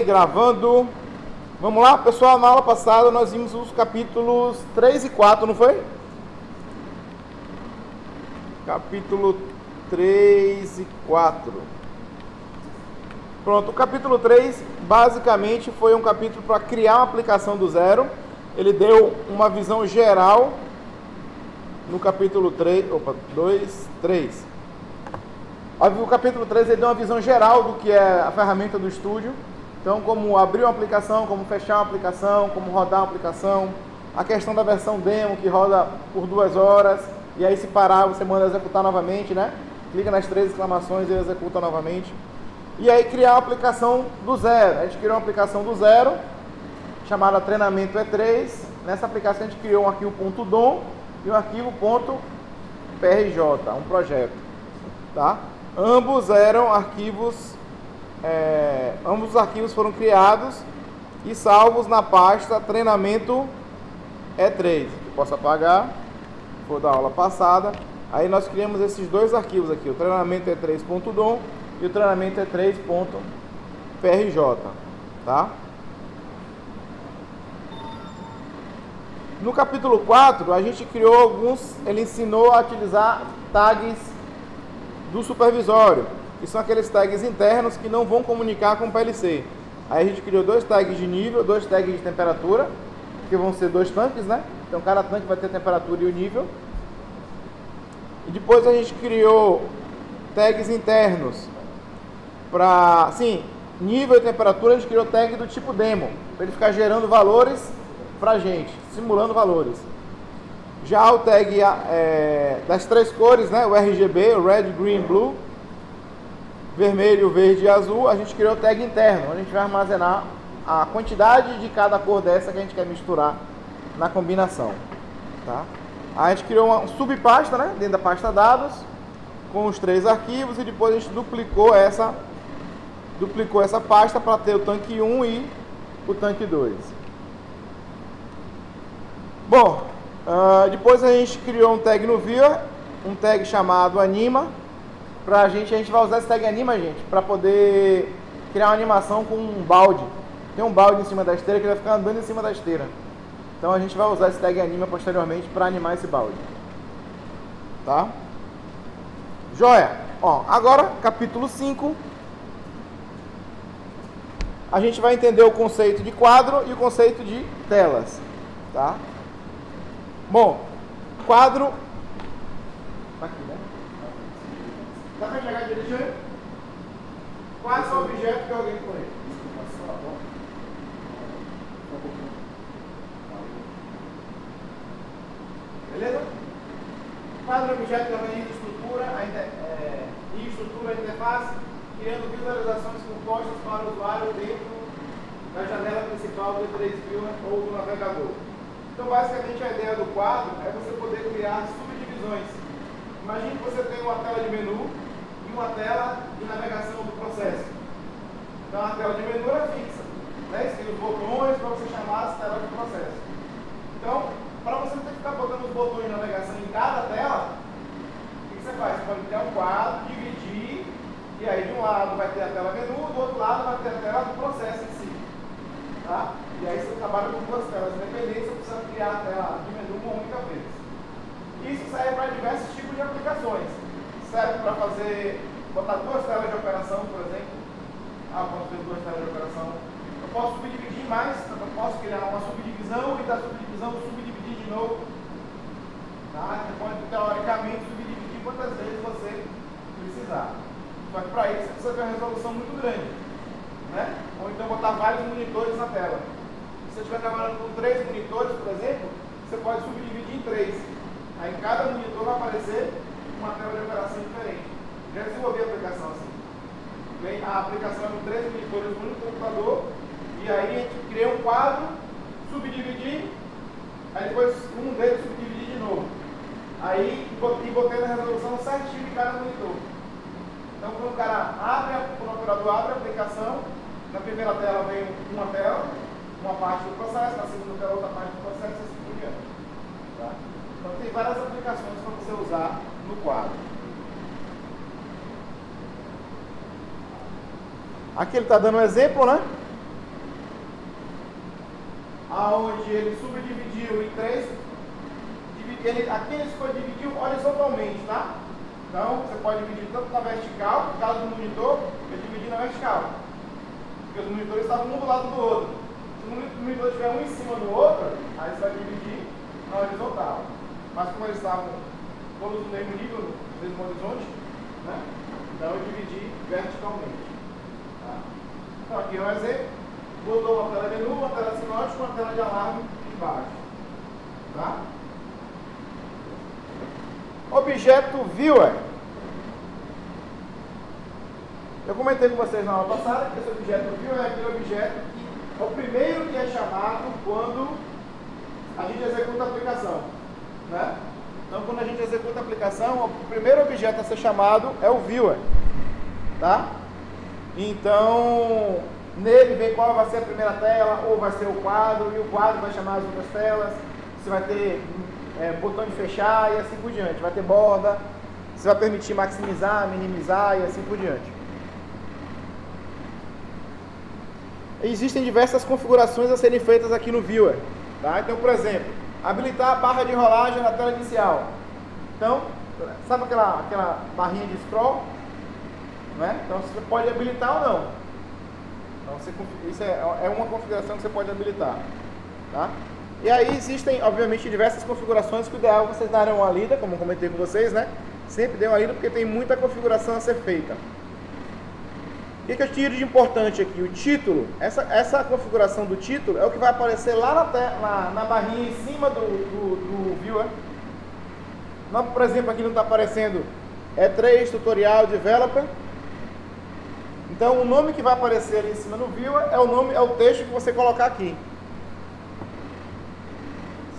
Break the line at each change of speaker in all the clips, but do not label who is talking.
gravando. Vamos lá, pessoal. Na aula passada nós vimos os capítulos 3 e 4, não foi? Capítulo 3 e 4. Pronto, o capítulo 3 basicamente foi um capítulo para criar uma aplicação do zero. Ele deu uma visão geral no capítulo 3, 3. O capítulo 3 ele deu uma visão geral do que é a ferramenta do estúdio. Então, como abrir uma aplicação, como fechar uma aplicação, como rodar uma aplicação. A questão da versão demo, que roda por 2 horas. E aí, se parar, você manda executar novamente, né? Clica nas 3 exclamações e executa novamente. E aí, criar uma aplicação do zero. A gente criou uma aplicação do zero, chamada treinamento E3. Nessa aplicação, a gente criou um arquivo .dom e um arquivo .prj, um projeto. Tá? Ambos eram arquivos, ambos os arquivos foram criados e salvos na pasta treinamento E3. Eu posso apagar, vou da aula passada. Aí nós criamos esses dois arquivos aqui, o treinamento E3.dom e o treinamento E3.prj. Tá? No capítulo 4, a gente criou alguns, ele ensinou a utilizar tags do supervisório, que são aqueles tags internos que não vão comunicar com o PLC. Aí a gente criou 2 tags de nível, 2 tags de temperatura, que vão ser 2 tanques, né? Então cada tanque vai ter a temperatura e o nível. E depois a gente criou tags internos para, sim, nível e temperatura. A gente criou tag do tipo demo, para ele ficar gerando valores para a gente, simulando valores. Já o tag das 3 cores, né, o RGB, o Red, Green, Blue, vermelho, verde e azul, a gente criou o tag interno, onde a gente vai armazenar a quantidade de cada cor dessa que a gente quer misturar na combinação. Tá? A gente criou uma subpasta, né, dentro da pasta dados, com os 3 arquivos, e depois a gente duplicou essa pasta para ter o tanque 1 e o tanque 2. Bom, depois a gente criou um tag no Viewer, um tag chamado Anima. A gente vai usar esse tag Anima, gente, para poder criar uma animação com um balde. Tem um balde em cima da esteira que vai ficar andando em cima da esteira. Então a gente vai usar esse tag Anima posteriormente para animar esse balde. Tá? Joia! Ó, agora, capítulo 5. A gente vai entender o conceito de quadro e o conceito de telas. Tá? Bom, quadro. Aqui, né? Dá para enxergar direitinho? Quadro é o objeto que alguém põe. Beleza? Quadro é o objeto que organiza estrutura, a interface, criando visualizações compostas para o usuário dentro da janela principal do E3 Viewer ou do navegador. Então, basicamente, a ideia do quadro é você poder criar subdivisões. Imagine que você tem uma tela de menu e uma tela de navegação do processo. Então, a tela de menu é fixa, né? Tem os botões para você chamar as telas de processo. Então, para você não ter que ficar botando os botões de navegação em cada tela, o que você faz? Você pode criar um quadro, dividir, e aí de um lado vai ter a tela menu, do outro lado vai ter a tela do processo em si. Tá? E aí você trabalha com 2 telas independentes, você precisa criar a tela de menu uma única vez. Isso serve para diversos tipos de aplicações. Serve para botar 2 telas de operação, por exemplo. Posso ter 2 telas de operação. Eu posso subdividir mais, eu posso criar uma subdivisão e da subdivisão subdividir de novo. Tá? Você pode, teoricamente, subdividir quantas vezes você precisar. Só que para isso você precisa ter uma resolução muito grande. Né? Ou então botar vários monitores na tela. Se você estiver trabalhando com 3 monitores, por exemplo, você pode subdividir em 3. Aí cada monitor vai aparecer uma tela de operação diferente. Já desenvolvi a aplicação assim. A aplicação é com 3 monitores no computador, e aí a gente cria um quadro, subdividir, aí depois um deles subdividir de novo. Aí botei na resolução certinho de cada monitor. Então quando o cara quando o operador abre a aplicação, na primeira tela vem uma tela, uma parte do processo, na segunda tela outra parte do processo e assim por diante. Tá? Então tem várias aplicações para você usar no quadro. Aqui ele está dando um exemplo, né? aonde ele subdividiu em três. Aqui ele foi dividido horizontalmente, tá? Então você pode dividir tanto na vertical, no caso do monitor, eu dividi na vertical. Porque os monitores estavam um do lado do outro. Se o monitor estiver um em cima do outro, aí você vai dividir na horizontal. Mas como eles estavam todos no mesmo nível, no mesmo horizonte, né? Então eu dividi verticalmente. Tá? Então aqui é um exemplo. Botou uma tela de menu, uma tela sinótica, uma tela de alarme embaixo. Tá? Objeto Viewer. Eu comentei com vocês na aula passada que esse objeto Viewer é aquele objeto que é o primeiro que é chamado quando a gente executa a aplicação, né? Então, quando a gente executa a aplicação, o primeiro objeto a ser chamado é o Viewer, tá? Então, nele vem qual vai ser a primeira tela, ou vai ser o quadro, e o quadro vai chamar as outras telas. Você vai ter botão de fechar e assim por diante. Vai ter borda, você vai permitir maximizar, minimizar e assim por diante. Existem diversas configurações a serem feitas aqui no Viewer, tá? Então, por exemplo, habilitar a barra de rolagem na tela inicial. Então, sabe aquela barrinha de scroll? Né? Então, você pode habilitar ou não. Então, isso é uma configuração que você pode habilitar, tá? E aí existem, obviamente, diversas configurações que o ideal é vocês darem uma lida, como eu comentei com vocês, né? Sempre dê uma lida porque tem muita configuração a ser feita. O que eu tiro de importante aqui? O título. Essa configuração do título é o que vai aparecer lá na barrinha em cima do Viewer. Por exemplo, aqui não está aparecendo E3 Tutorial Developer. Então o nome que vai aparecer ali em cima no Viewer é o texto que você colocar aqui.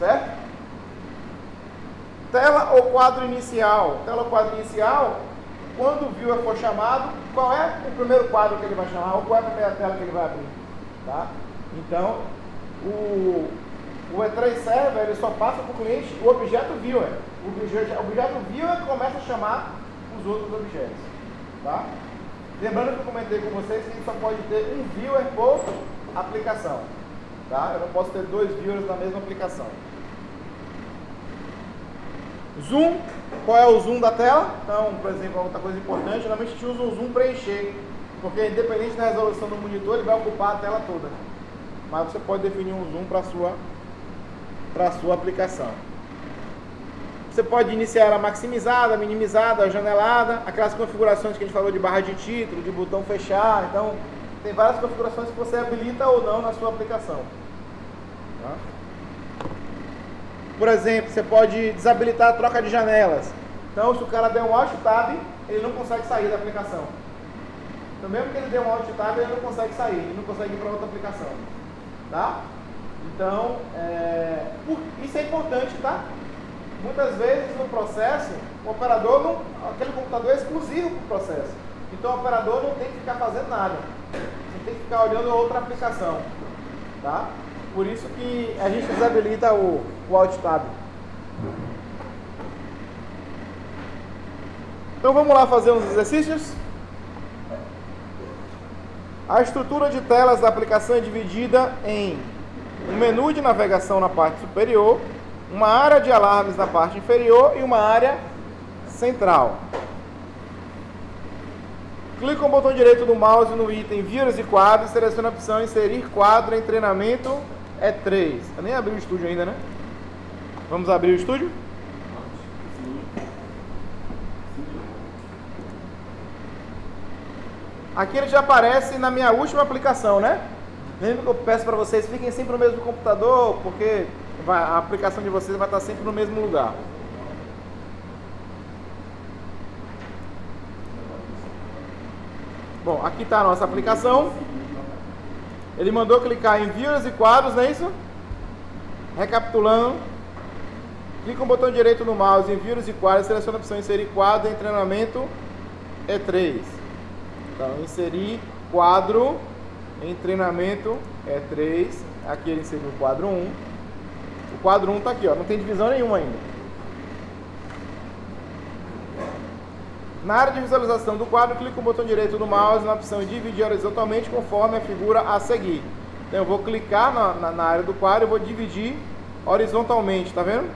Certo? Tela ou quadro inicial. Tela ou quadro inicial, quando o Viewer for chamado, qual é o primeiro quadro que ele vai chamar? Ou qual é a primeira tela que ele vai abrir? Tá? Então, o E3 Server ele só passa para o cliente o objeto Viewer. O objeto Viewer começa a chamar os outros objetos. Tá? Lembrando que eu comentei com vocês que a gente só pode ter um Viewer por aplicação. Tá? Eu não posso ter dois Viewers na mesma aplicação. Zoom. Qual é o zoom da tela? Então, por exemplo, outra coisa importante, geralmente a gente usa o zoom para encher, porque independente da resolução do monitor, ele vai ocupar a tela toda. Mas você pode definir um zoom para a sua aplicação. Você pode iniciar ela maximizada, minimizada, janelada, aquelas configurações que a gente falou de barra de título, de botão fechar. Então, tem várias configurações que você habilita ou não na sua aplicação. Tá? Por exemplo, você pode desabilitar a troca de janelas. Então, se o cara der um Alt Tab, ele não consegue sair da aplicação. Então, mesmo que ele dê um Alt Tab, ele não consegue sair, ele não consegue ir para outra aplicação. Tá? Então, isso é importante, tá? Muitas vezes no processo, o operador aquele computador é exclusivo para o processo. Então, o operador não tem que ficar fazendo nada. Você tem que ficar olhando outra aplicação. Tá? Por isso que a gente desabilita o Alt Tab. Então vamos lá fazer uns exercícios. A estrutura de telas da aplicação é dividida em um menu de navegação na parte superior, uma área de alarmes na parte inferior e uma área central. Clique com o botão direito do mouse no item Viewers e Quadros e selecione a opção Inserir quadro em treinamento E3. Eu nem abri o estúdio ainda, né? Vamos abrir o estúdio? Aqui ele já aparece na minha última aplicação, né? Lembra que eu peço para vocês, fiquem sempre no mesmo computador, porque a aplicação de vocês vai estar sempre no mesmo lugar. Bom, aqui está a nossa aplicação. Ele mandou clicar em Viewers e Quadros, não é isso? Recapitulando. Clique com o botão direito no mouse em Viewers e Quadros, selecione a opção Inserir quadro em treinamento E3. Então, inserir quadro em treinamento E3. Aqui ele inseriu o quadro 1. O quadro 1 está aqui, ó, não tem divisão nenhuma ainda. Na área de visualização do quadro, clique com o botão direito do mouse na opção Dividir horizontalmente conforme a figura a seguir. Então eu vou clicar na área do quadro e vou dividir horizontalmente, tá vendo?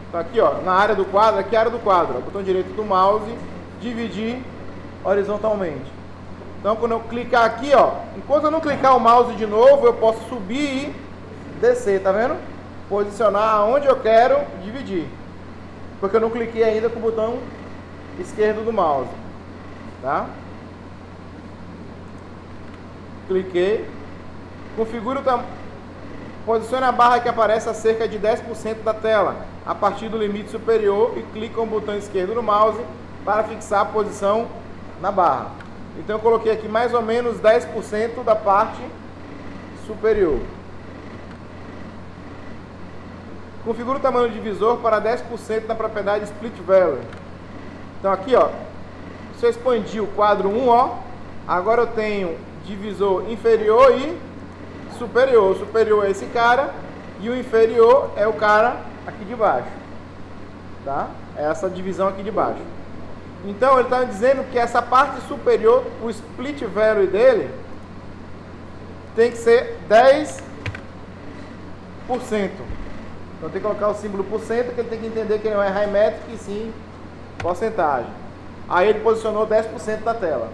Então aqui, ó, na área do quadro, aqui é a área do quadro, ó, botão direito do mouse, dividir horizontalmente. Então quando eu clicar aqui, ó, enquanto eu não clicar o mouse de novo, eu posso subir e descer, tá vendo? Posicionar aonde eu quero dividir. Porque eu não cliquei ainda com o botão esquerdo do mouse, tá? Cliquei. Configure o tamanho. Posicione a barra que aparece a cerca de 10% da tela, a partir do limite superior, e clique com o botão esquerdo do mouse para fixar a posição na barra. Então eu coloquei aqui mais ou menos 10% da parte superior. Configure o tamanho do divisor para 10% da propriedade Split Value. Então aqui, ó, se eu expandir o quadro 1, ó, agora eu tenho divisor inferior e superior. O superior é esse cara e o inferior é o cara aqui de baixo, tá? É essa divisão aqui de baixo. Então ele está dizendo que essa parte superior, o split value dele tem que ser 10%. Então tem que colocar o símbolo por cento, que ele tem que entender que não é high metric e sim porcentagem. Aí ele posicionou 10% da tela.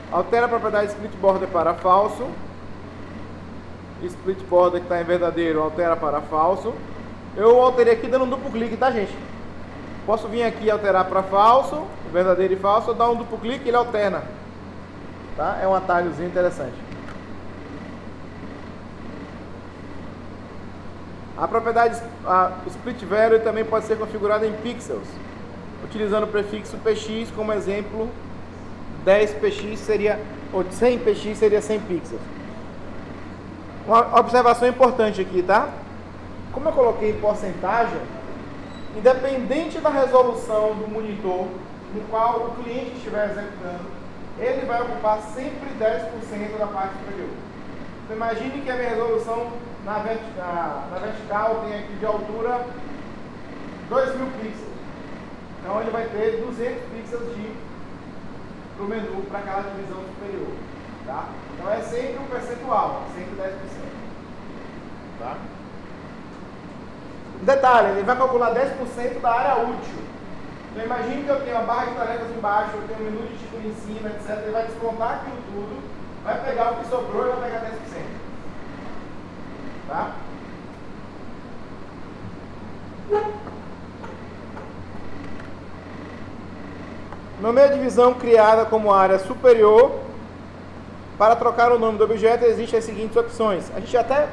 Altera a propriedade split border para falso. Split border que está em verdadeiro, altera para falso. Eu alterei aqui dando um duplo clique, tá, gente? Posso vir aqui e alterar para falso, verdadeiro e falso, eu dar um duplo clique e ele alterna. Tá? É um atalhozinho interessante. A propriedade split value também pode ser configurada em pixels, utilizando o prefixo px como exemplo. 10 px seria, ou 100 px seria 100 pixels. Uma observação importante aqui, tá? Como eu coloquei em porcentagem, independente da resolução do monitor no qual o cliente estiver executando, ele vai ocupar sempre 10% da parte superior. Então imagine que a minha resolução na vertical tem aqui de altura 2000 pixels. Então ele vai ter 200 pixels para o menu, para aquela divisão superior. Tá? Então é sempre um percentual, sempre 10%. Tá? Detalhe, ele vai calcular 10% da área útil. Então imagine que eu tenho a barra de tarefas embaixo, eu tenho o menu de título em cima, etc. Ele vai descontar aquilo tudo, vai pegar o que sobrou e vai pegar 10%. Tá? Nomeie a divisão criada como área superior. Para trocar o nome do objeto, existem as seguintes opções. A gente até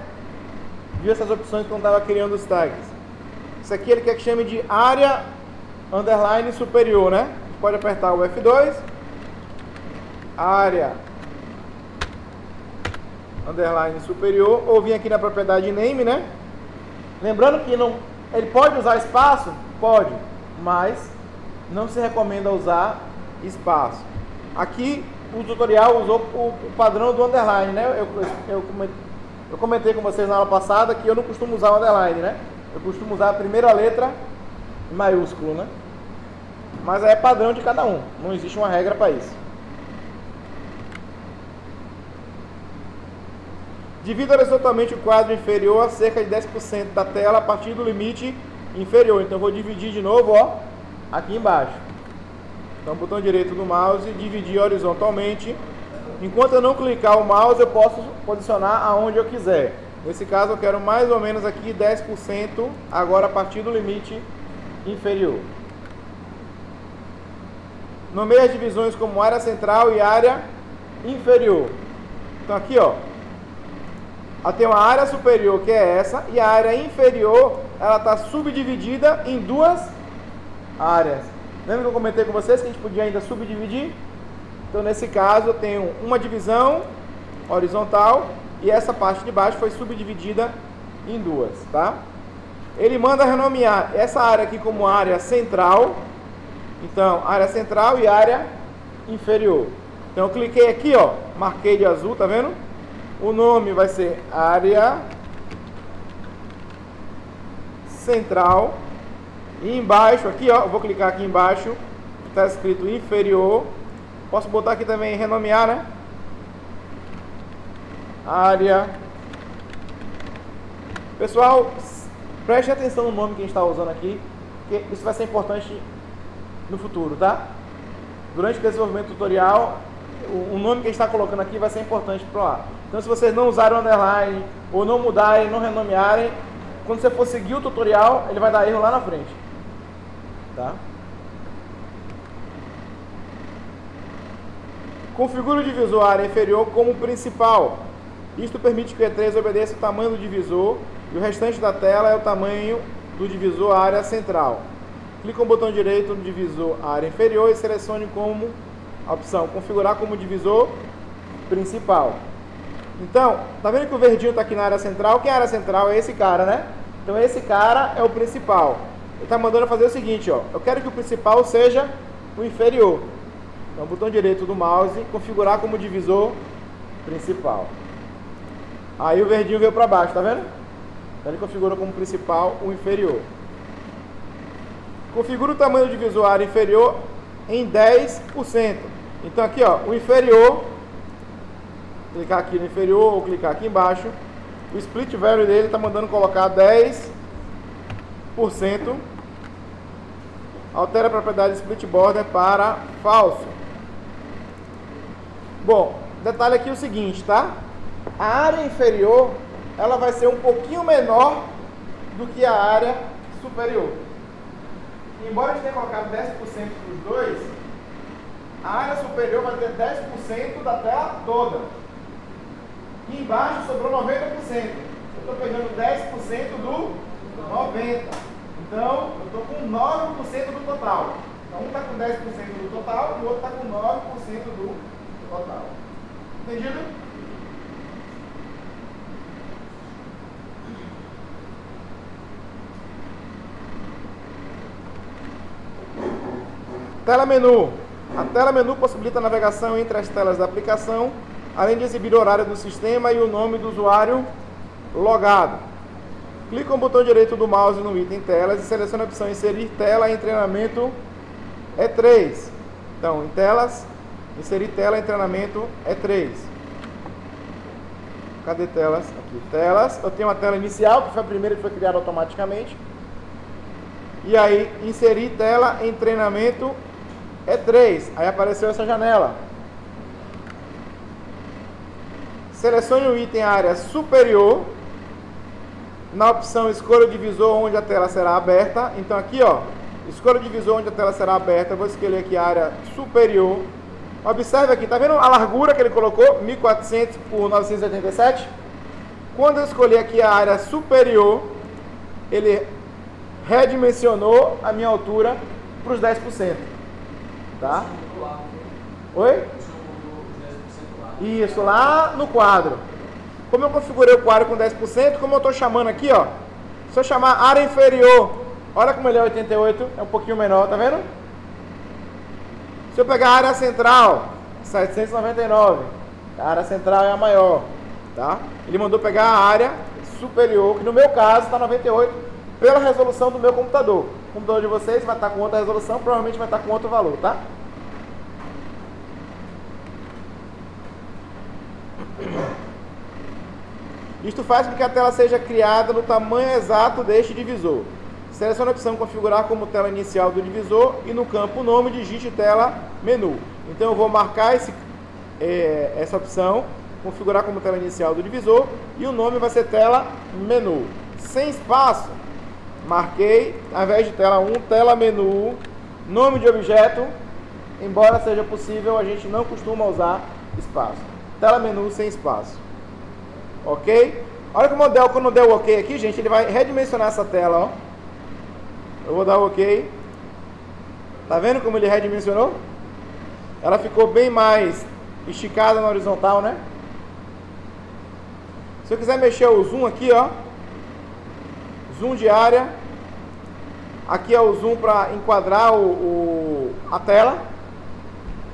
viu essas opções quando estava criando os tags. Isso aqui ele quer que chame de área underline superior, né? A gente pode apertar o F2. Área underline superior. Ou vir aqui na propriedade name, né? Lembrando que não, ele pode usar espaço? Pode, mas não se recomenda usar espaço. Aqui o tutorial usou o padrão do underline, né? Eu comentei com vocês na aula passada que eu não costumo usar o underline, né? Eu costumo usar a primeira letra em maiúsculo, né? Mas é padrão de cada um, não existe uma regra para isso. Divida horizontalmente o quadro inferior a cerca de 10% da tela a partir do limite inferior. Então eu vou dividir de novo, ó, aqui embaixo. Então botão direito do mouse, dividir horizontalmente. Enquanto eu não clicar o mouse, eu posso posicionar aonde eu quiser. Nesse caso eu quero mais ou menos aqui 10%, agora a partir do limite inferior. Nomeie as divisões como área central e área inferior. Então aqui, ó, tem uma área superior que é essa, e a área inferior, ela está subdividida em duas áreas. Lembra que eu comentei com vocês que a gente podia ainda subdividir? Então nesse caso eu tenho uma divisão horizontal e essa parte de baixo foi subdividida em duas, tá? Ele manda renomear essa área aqui como área central. Então, área central e área inferior. Então eu cliquei aqui, ó, marquei de azul, tá vendo? O nome vai ser área central. E embaixo, aqui, ó, eu vou clicar aqui embaixo, está escrito inferior. Posso botar aqui também renomear, né? área. Pessoal, preste atenção no nome que a gente está usando aqui, porque isso vai ser importante no futuro, tá? Durante o desenvolvimento tutorial, o nome que a gente está colocando aqui vai ser importante para lá. Então, se vocês não usarem o underline, ou não mudarem, não renomearem, quando você for seguir o tutorial, ele vai dar erro lá na frente, tá? Configure o divisor área inferior como principal. Isto permite que o E3 obedeça o tamanho do divisor e o restante da tela é o tamanho do divisor área central. Clique com o botão direito no divisor área inferior e selecione como a opção configurar como divisor principal. Então, tá vendo que o verdinho está aqui na área central? Quem é a área central? É esse cara, né? Então esse cara é o principal. Ele está mandando fazer o seguinte, ó. Eu quero que o principal seja o inferior. Então, botão direito do mouse, configurar como divisor principal. Aí o verdinho veio para baixo, tá vendo? Então, ele configurou como principal o inferior. Configura o tamanho do divisor área inferior em 10%. Então aqui, ó, o inferior, clicar aqui no inferior ou clicar aqui embaixo, o split value dele está mandando colocar 10%. Altera a propriedade split border para falso. Bom, detalhe aqui é o seguinte, tá? A área inferior, ela vai ser um pouquinho menor do que a área superior. Embora a gente tenha colocado 10% para os dois, a área superior vai ter 10% da tela toda. E embaixo sobrou 90%. Eu estou pegando 10% do 90%. Então, eu estou com 9% do total. Então, um está com 10% do total e o outro está com 9% do total. Entendido? Tela menu. A tela menu possibilita a navegação entre as telas da aplicação, além de exibir o horário do sistema e o nome do usuário logado. Clique com o botão direito do mouse no item telas e selecione a opção inserir tela em treinamento E3. Então, em telas, inserir tela em treinamento E3. Cadê telas? Aqui, telas. Eu tenho uma tela inicial, que foi a primeira que foi criada automaticamente. E aí, inserir tela em treinamento E3. Aí apareceu essa janela. Selecione o item área superior. Na opção escolha o divisor onde a tela será aberta. Então aqui, ó, escolha o divisor onde a tela será aberta. Eu vou escolher aqui a área superior. Observe aqui, tá vendo a largura que ele colocou? 1400 por 987. Quando eu escolher aqui a área superior, ele redimensionou a minha altura para os 10%. Tá? Oi? Isso, lá no quadro. Como eu configurei o quadro com 10%, como eu estou chamando aqui, ó. Se eu chamar área inferior, olha como ele é 88, é um pouquinho menor, tá vendo? Se eu pegar a área central, 799, a área central é a maior, tá? Ele mandou pegar a área superior, que no meu caso está 98, pela resolução do meu computador. O computador de vocês vai estar com outra resolução, provavelmente vai estar com outro valor, tá? Isto faz com que a tela seja criada no tamanho exato deste divisor. Selecione a opção configurar como tela inicial do divisor e no campo nome digite tela menu. Então eu vou marcar essa opção, configurar como tela inicial do divisor e o nome vai ser tela menu. Sem espaço, marquei, ao invés de tela 1, tela menu, nome de objeto, embora seja possível, a gente não costuma usar espaço. Tela menu sem espaço. Ok? Olha que o modelo, quando der o ok aqui, gente, ele vai redimensionar essa tela, ó. Eu vou dar o ok. Tá vendo como ele redimensionou? Ela ficou bem mais esticada na horizontal, né? Se eu quiser mexer o zoom aqui, ó. Zoom de área. Aqui é o zoom para enquadrar a tela.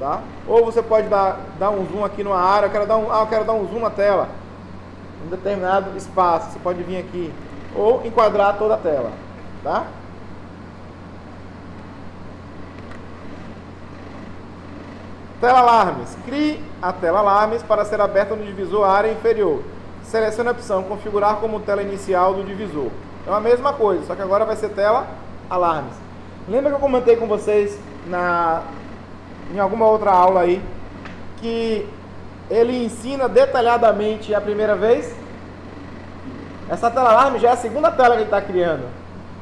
Tá? Ou você pode dar um zoom aqui numa área. Eu quero dar um zoom na tela. Um determinado espaço, você pode vir aqui ou enquadrar toda a tela, tá? Tela alarmes. Crie a tela alarmes para ser aberta no divisor área inferior. Selecione a opção configurar como tela inicial do divisor. É a mesma coisa, só que agora vai ser tela alarmes. Lembra que eu comentei com vocês em alguma outra aula aí que ele ensina detalhadamente a primeira vez? Essa tela alarme já é a segunda tela que ele está criando.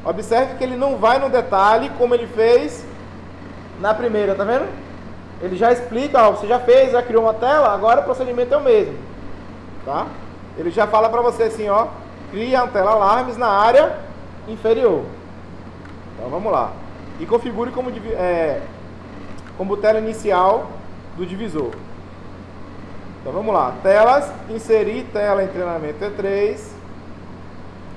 Observe que ele não vai no detalhe como ele fez na primeira, tá vendo? Ele já explica, ó, você já fez, já criou uma tela, agora o procedimento é o mesmo, tá? Ele já fala para você assim, ó, cria a tela alarmes na área inferior. Então vamos lá. E configure como tela inicial do divisor. Então vamos lá. Telas, inserir tela em treinamento E3.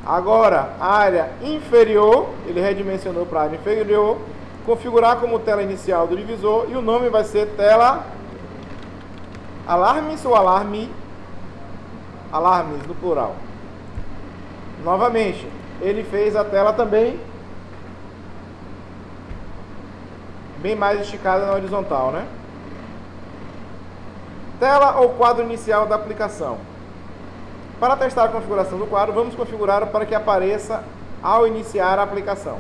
Agora, área inferior, ele redimensionou para a área inferior. Configurar como tela inicial do divisor e o nome vai ser tela alarmes ou alarme? Alarmes no plural. Novamente, ele fez a tela também bem mais esticada na horizontal, né? Tela ou quadro inicial da aplicação. Para testar a configuração do quadro, vamos configurar para que apareça ao iniciar a aplicação.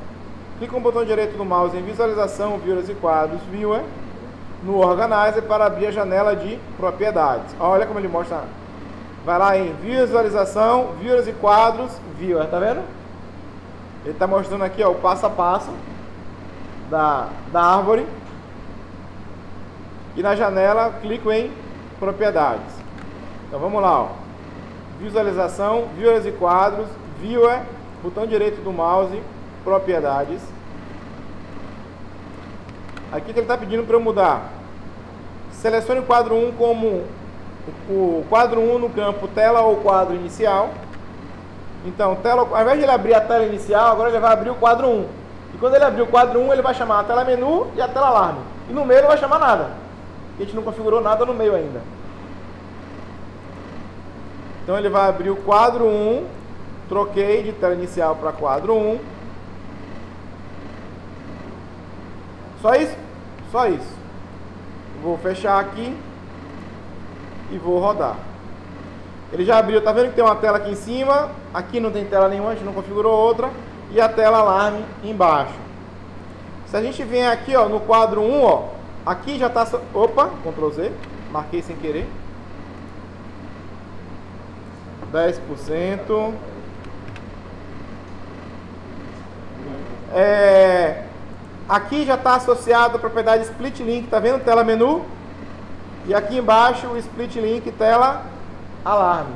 Clique com o botão direito do mouse em Visualização, Views e Quadros, Viewer, no Organizer para abrir a janela de propriedades. Olha como ele mostra. Vai lá em Visualização, Views e Quadros, Viewer, tá vendo? Ele está mostrando aqui, ó, o passo a passo da árvore. E na janela, clico em Propriedades. Então vamos lá, ó. Visualização, Views e Quadros, Viewer, botão direito do mouse, Propriedades. Aqui que ele está pedindo para eu mudar. Selecione o quadro 1 como o quadro 1 no campo tela ou quadro inicial. Então, tela, ao invés de ele abrir a tela inicial, agora ele vai abrir o quadro 1. E quando ele abrir o quadro 1, ele vai chamar a tela menu e a tela alarme. E no meio não vai chamar nada. A gente não configurou nada no meio ainda. Então ele vai abrir o quadro 1. Troquei de tela inicial para quadro 1. Só isso? Só isso. Vou fechar aqui e vou rodar. Ele já abriu, tá vendo que tem uma tela aqui em cima? Aqui não tem tela nenhuma, a gente não configurou outra. E a tela alarme embaixo. Se a gente vier aqui, ó, no quadro 1, ó, aqui já tá... Opa, Ctrl Z, marquei sem querer. 10%. Aqui já está associado a propriedade Split Link, tá vendo? Tela menu. E aqui embaixo o Split Link tela alarmes.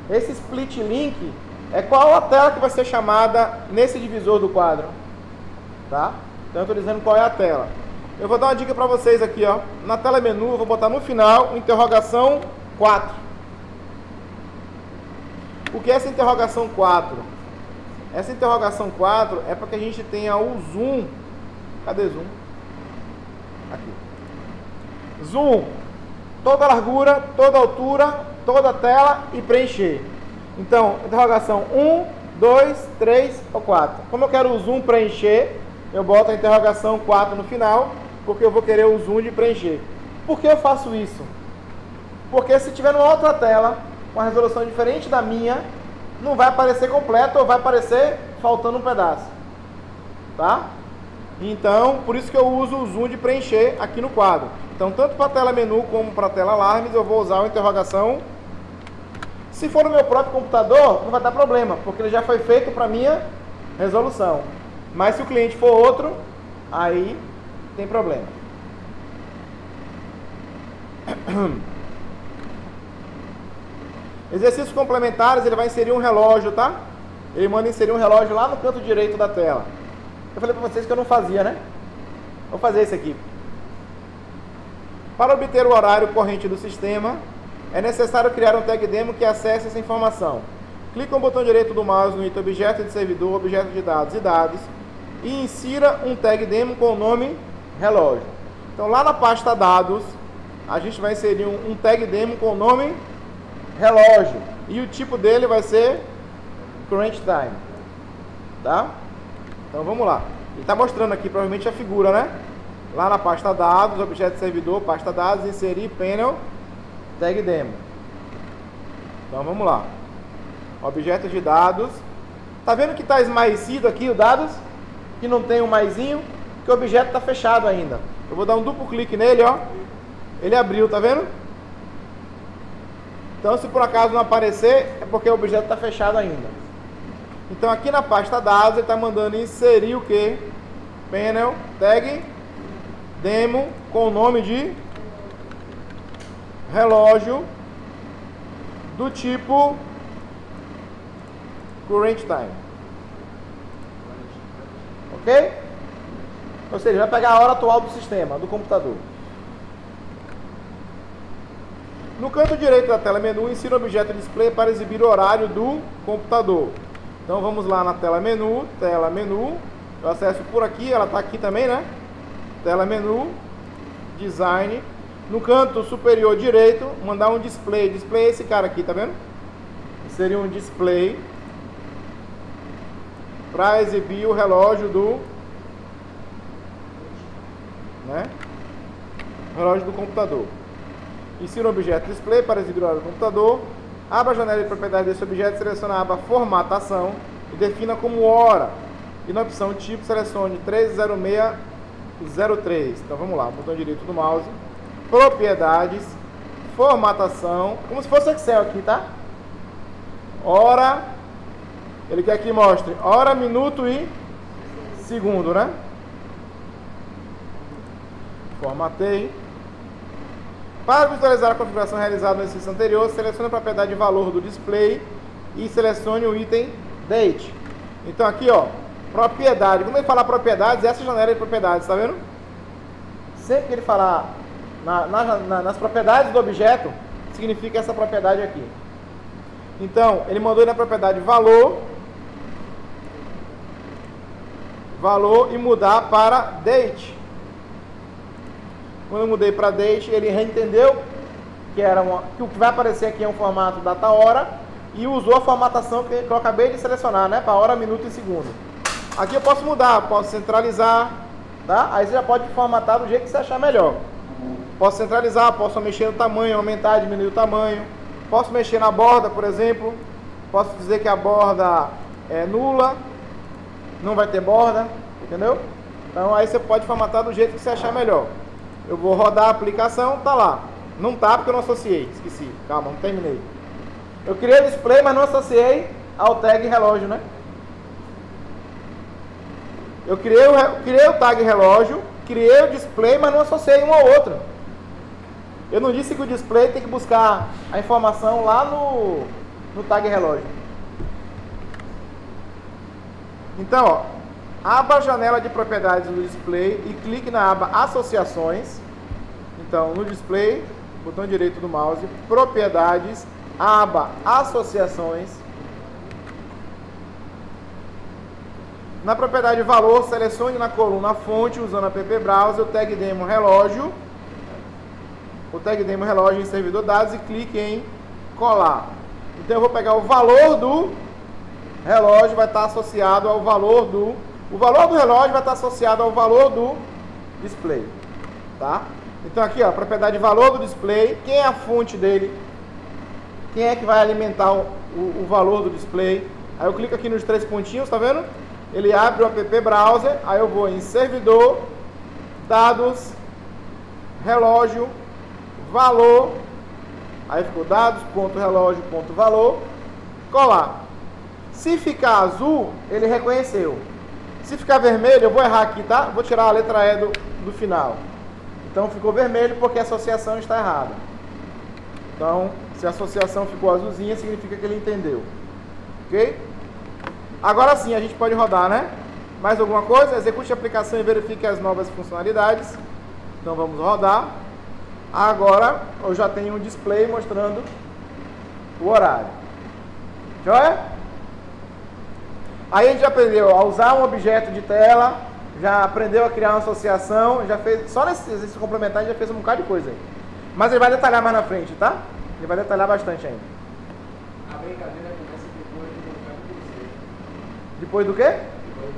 Esse Split Link é qual a tela que vai ser chamada nesse divisor do quadro, tá? Então eu estou dizendo qual é a tela. Eu vou dar uma dica para vocês aqui, ó. Na tela menu eu vou botar no final interrogação 4. O que é essa interrogação 4? Essa interrogação 4 é para que a gente tenha o zoom. Cadê zoom? Aqui. Zoom. Toda a largura, toda a altura, toda a tela e preencher. Então, interrogação 1, 2, 3 ou 4. Como eu quero o zoom preencher, eu boto a interrogação 4 no final, porque eu vou querer o zoom de preencher. Por que eu faço isso? Porque se tiver numa outra tela, com uma resolução diferente da minha, não vai aparecer completo ou vai aparecer faltando um pedaço. Tá? Então, por isso que eu uso o zoom de preencher aqui no quadro. Então, tanto para a tela menu como para a tela alarmes, eu vou usar a interrogação. Se for no meu próprio computador, não vai dar problema, porque ele já foi feito para minha resolução. Mas se o cliente for outro, aí tem problema. Exercícios complementares, ele vai inserir um relógio, tá? Ele manda inserir um relógio lá no canto direito da tela. Eu falei para vocês que eu não fazia, né? Vou fazer esse aqui. Para obter o horário corrente do sistema, é necessário criar um tag demo que acesse essa informação. Clique com o botão direito do mouse no item objeto de servidor, objeto de dados e dados e insira um tag demo com o nome relógio. Então lá na pasta dados, a gente vai inserir um tag demo com o nome relógio e o tipo dele vai ser current time. Tá? Então vamos lá. Ele está mostrando aqui provavelmente a figura, né? lá na pasta dados, objeto servidor, pasta dados, inserir panel tag demo. Então vamos lá. Objeto de dados. Tá vendo que está esmaecido aqui o dados? Que não tem um maisinho, que o objeto está fechado ainda. Eu vou dar um duplo clique nele, ó. Ele abriu, tá vendo? Então, se por acaso não aparecer, é porque o objeto está fechado ainda. Então, aqui na pasta dados, ele está mandando inserir o que? Panel tag demo com o nome de relógio do tipo current time. Ok? Ou seja, vai pegar a hora atual do sistema, do computador. No canto direito da tela menu, insira o objeto display para exibir o horário do computador. Então vamos lá na tela menu, eu acesso por aqui, ela está aqui também, né? Tela menu, design. No canto superior direito, mandar um display. Display é esse cara aqui, tá vendo? Seria um display para exibir o relógio do, né? Relógio do computador. Insira o objeto display para exibir o horário do computador. Abra a janela de propriedade desse objeto, seleciona a aba formatação e defina como hora. E na opção tipo, selecione 30603. Então vamos lá, botão direito do mouse. Propriedades, formatação, como se fosse Excel aqui, tá? Hora, ele quer que mostre hora, minuto e segundo, né? Formatei. Para visualizar a configuração realizada no exercício anterior, selecione a propriedade de valor do display e selecione o item date. Então aqui, ó, propriedade. Quando ele falar propriedades, essa janela de propriedades, tá vendo? Sempre que ele falar nas propriedades do objeto, significa essa propriedade aqui. Então, ele mandou ir na propriedade valor e mudar para date. Quando eu mudei para date, ele reentendeu que o que vai aparecer aqui é um formato data-hora e usou a formatação que eu acabei de selecionar, né? Para hora, minuto e segundo. Aqui eu posso mudar, posso centralizar, tá? Aí você já pode formatar do jeito que você achar melhor. Posso centralizar, posso mexer no tamanho, aumentar, diminuir o tamanho. Posso mexer na borda, por exemplo. Posso dizer que a borda é nula, não vai ter borda, entendeu? Então aí você pode formatar do jeito que você achar melhor. Eu vou rodar a aplicação, tá lá. Não tá porque eu não associei, esqueci. Calma, não terminei. Eu criei o display, mas não associei ao tag relógio, né? Eu criei o tag relógio, criei o display, mas não associei um ao outro. Eu não disse que o display tem que buscar a informação lá no tag relógio. Então, ó, abra a janela de propriedades do display e clique na aba associações. Então, no display, botão direito do mouse, propriedades, aba associações. Na propriedade valor, selecione na coluna fonte, usando app browser, o tag demo relógio. O tag demo relógio em servidor dados e clique em colar. Então eu vou pegar o valor do relógio, vai estar associado ao valor do... O valor do relógio vai estar associado ao valor do display. Tá? Então aqui, ó, propriedade valor do display. Quem é a fonte dele? Quem é que vai alimentar o valor do display? Aí eu clico aqui nos três pontinhos, tá vendo? Ele abre o app browser, aí eu vou em servidor, dados, relógio, valor, aí ficou dados.relógio.valor, colar. Se ficar azul, ele reconheceu. Se ficar vermelho, eu vou errar aqui, tá? Vou tirar a letra E do final. Então ficou vermelho porque a associação está errada. Então, se a associação ficou azulzinha, significa que ele entendeu. Ok? Agora sim, a gente pode rodar, né? Mais alguma coisa? Execute a aplicação e verifique as novas funcionalidades. Então vamos rodar. Agora eu já tenho um display mostrando o horário. Joia? Aí a gente já aprendeu a usar um objeto de tela, já aprendeu a criar uma associação, já fez, só nesse exercício complementar a gente já fez um bocado de coisa aí. Mas ele vai detalhar mais na frente, tá? Ele vai detalhar bastante ainda.
A brincadeira começa depois do capítulo 6.
Depois do quê?
Depois do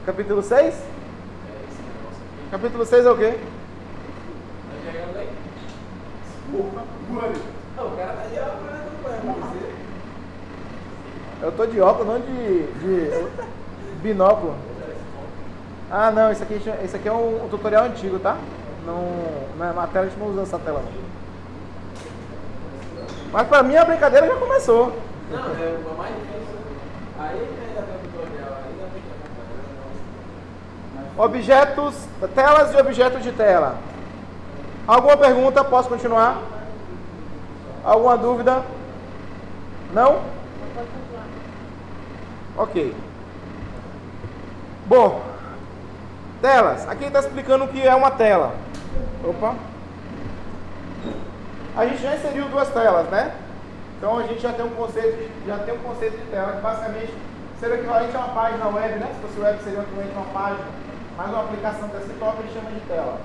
capítulo 6.
Capítulo 6?
É esse negócio aqui.
Capítulo 6 é o quê?
Tá chegando aí?
Opa,
O cara tá de óculos, né? Não vai acontecer.
eu tô de óculos, não de binóculo. Ah, não, isso aqui é um tutorial antigo, tá? Não é uma tela, a gente não usa essa tela não. Mas pra mim a brincadeira já começou.
Não, é o mais difícil. Aí ainda tem o tutorial, ainda tem que
Objetos, telas e objetos de tela. Alguma pergunta? Posso continuar? Alguma dúvida? Não?
Pode continuar.
Ok. Bom, telas. Aqui está explicando o que é uma tela. Opa. A gente já inseriu duas telas, né? Então a gente já tem um conceito de tela, que basicamente seria equivalente a uma página web, né? Se fosse web seria equivalente a uma página, mas uma aplicação desktop a gente chama de tela.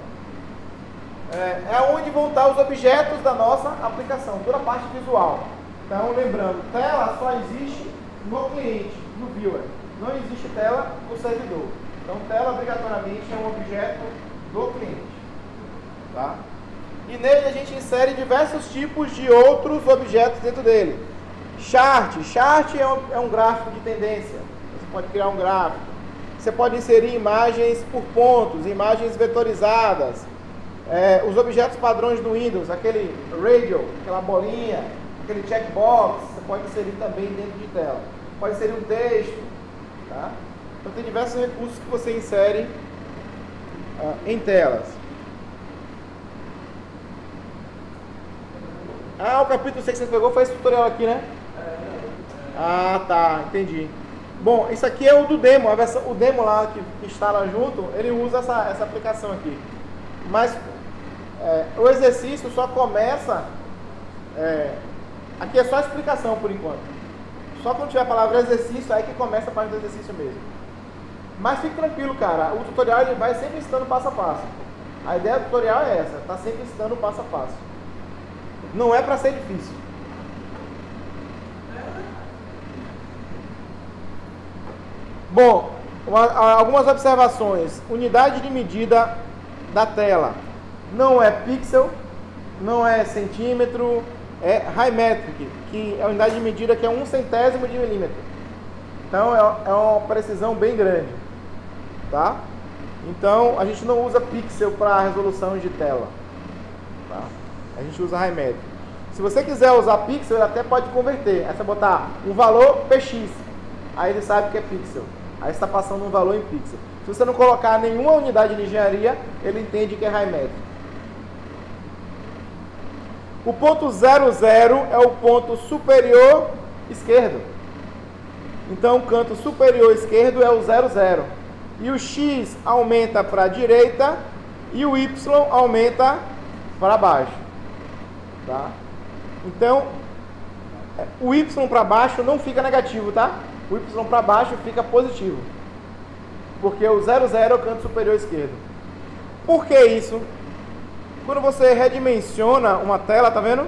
É onde vão estar os objetos da nossa aplicação, toda a parte visual. Então lembrando, tela só existe no cliente, no viewer. Não existe tela no servidor. Então tela obrigatoriamente é um objeto do cliente. Tá? E nele a gente insere diversos tipos de outros objetos dentro dele. Chart é um gráfico de tendência. Você pode criar um gráfico. Você pode inserir imagens por pontos, imagens vetorizadas. Os objetos padrões do Windows, aquele radio, aquela bolinha, aquele checkbox, você pode inserir também dentro de tela. Pode inserir um texto. Tá? Então tem diversos recursos que você insere em telas. O capítulo 6 que você pegou foi esse tutorial aqui, né? Ah, tá, entendi. Bom, isso aqui é o do demo, o demo lá que está lá junto, ele usa essa aplicação aqui. Mas o exercício só começa, aqui é só explicação por enquanto. Só quando tiver a palavra exercício, aí que começa a parte do exercício mesmo. Mas fique tranquilo, cara, o tutorial ele vai sempre ensinando passo a passo. A ideia do tutorial é essa, tá sempre ensinando passo a passo. Não é para ser difícil. Bom, algumas observações. Unidade de medida da tela. Não é pixel, não é centímetro, é high metric, que é a unidade de medida que é 1/100º de milímetro. Então é uma precisão bem grande. Tá? Então a gente não usa pixel para resolução de tela. Tá? A gente usa high metric. Se você quiser usar pixel, ele até pode converter. Aí você botar um valor px, aí ele sabe que é pixel. Aí você está passando um valor em pixel. Se você não colocar nenhuma unidade de engenharia, ele entende que é high metric. O ponto 00 é o ponto superior esquerdo. Então o canto superior esquerdo é o 00. E o x aumenta para a direita e o y aumenta para baixo. Tá? Então, o y para baixo não fica negativo, tá? O y para baixo fica positivo. Porque o 00 é o canto superior esquerdo. Por que isso? Quando você redimensiona uma tela, tá vendo?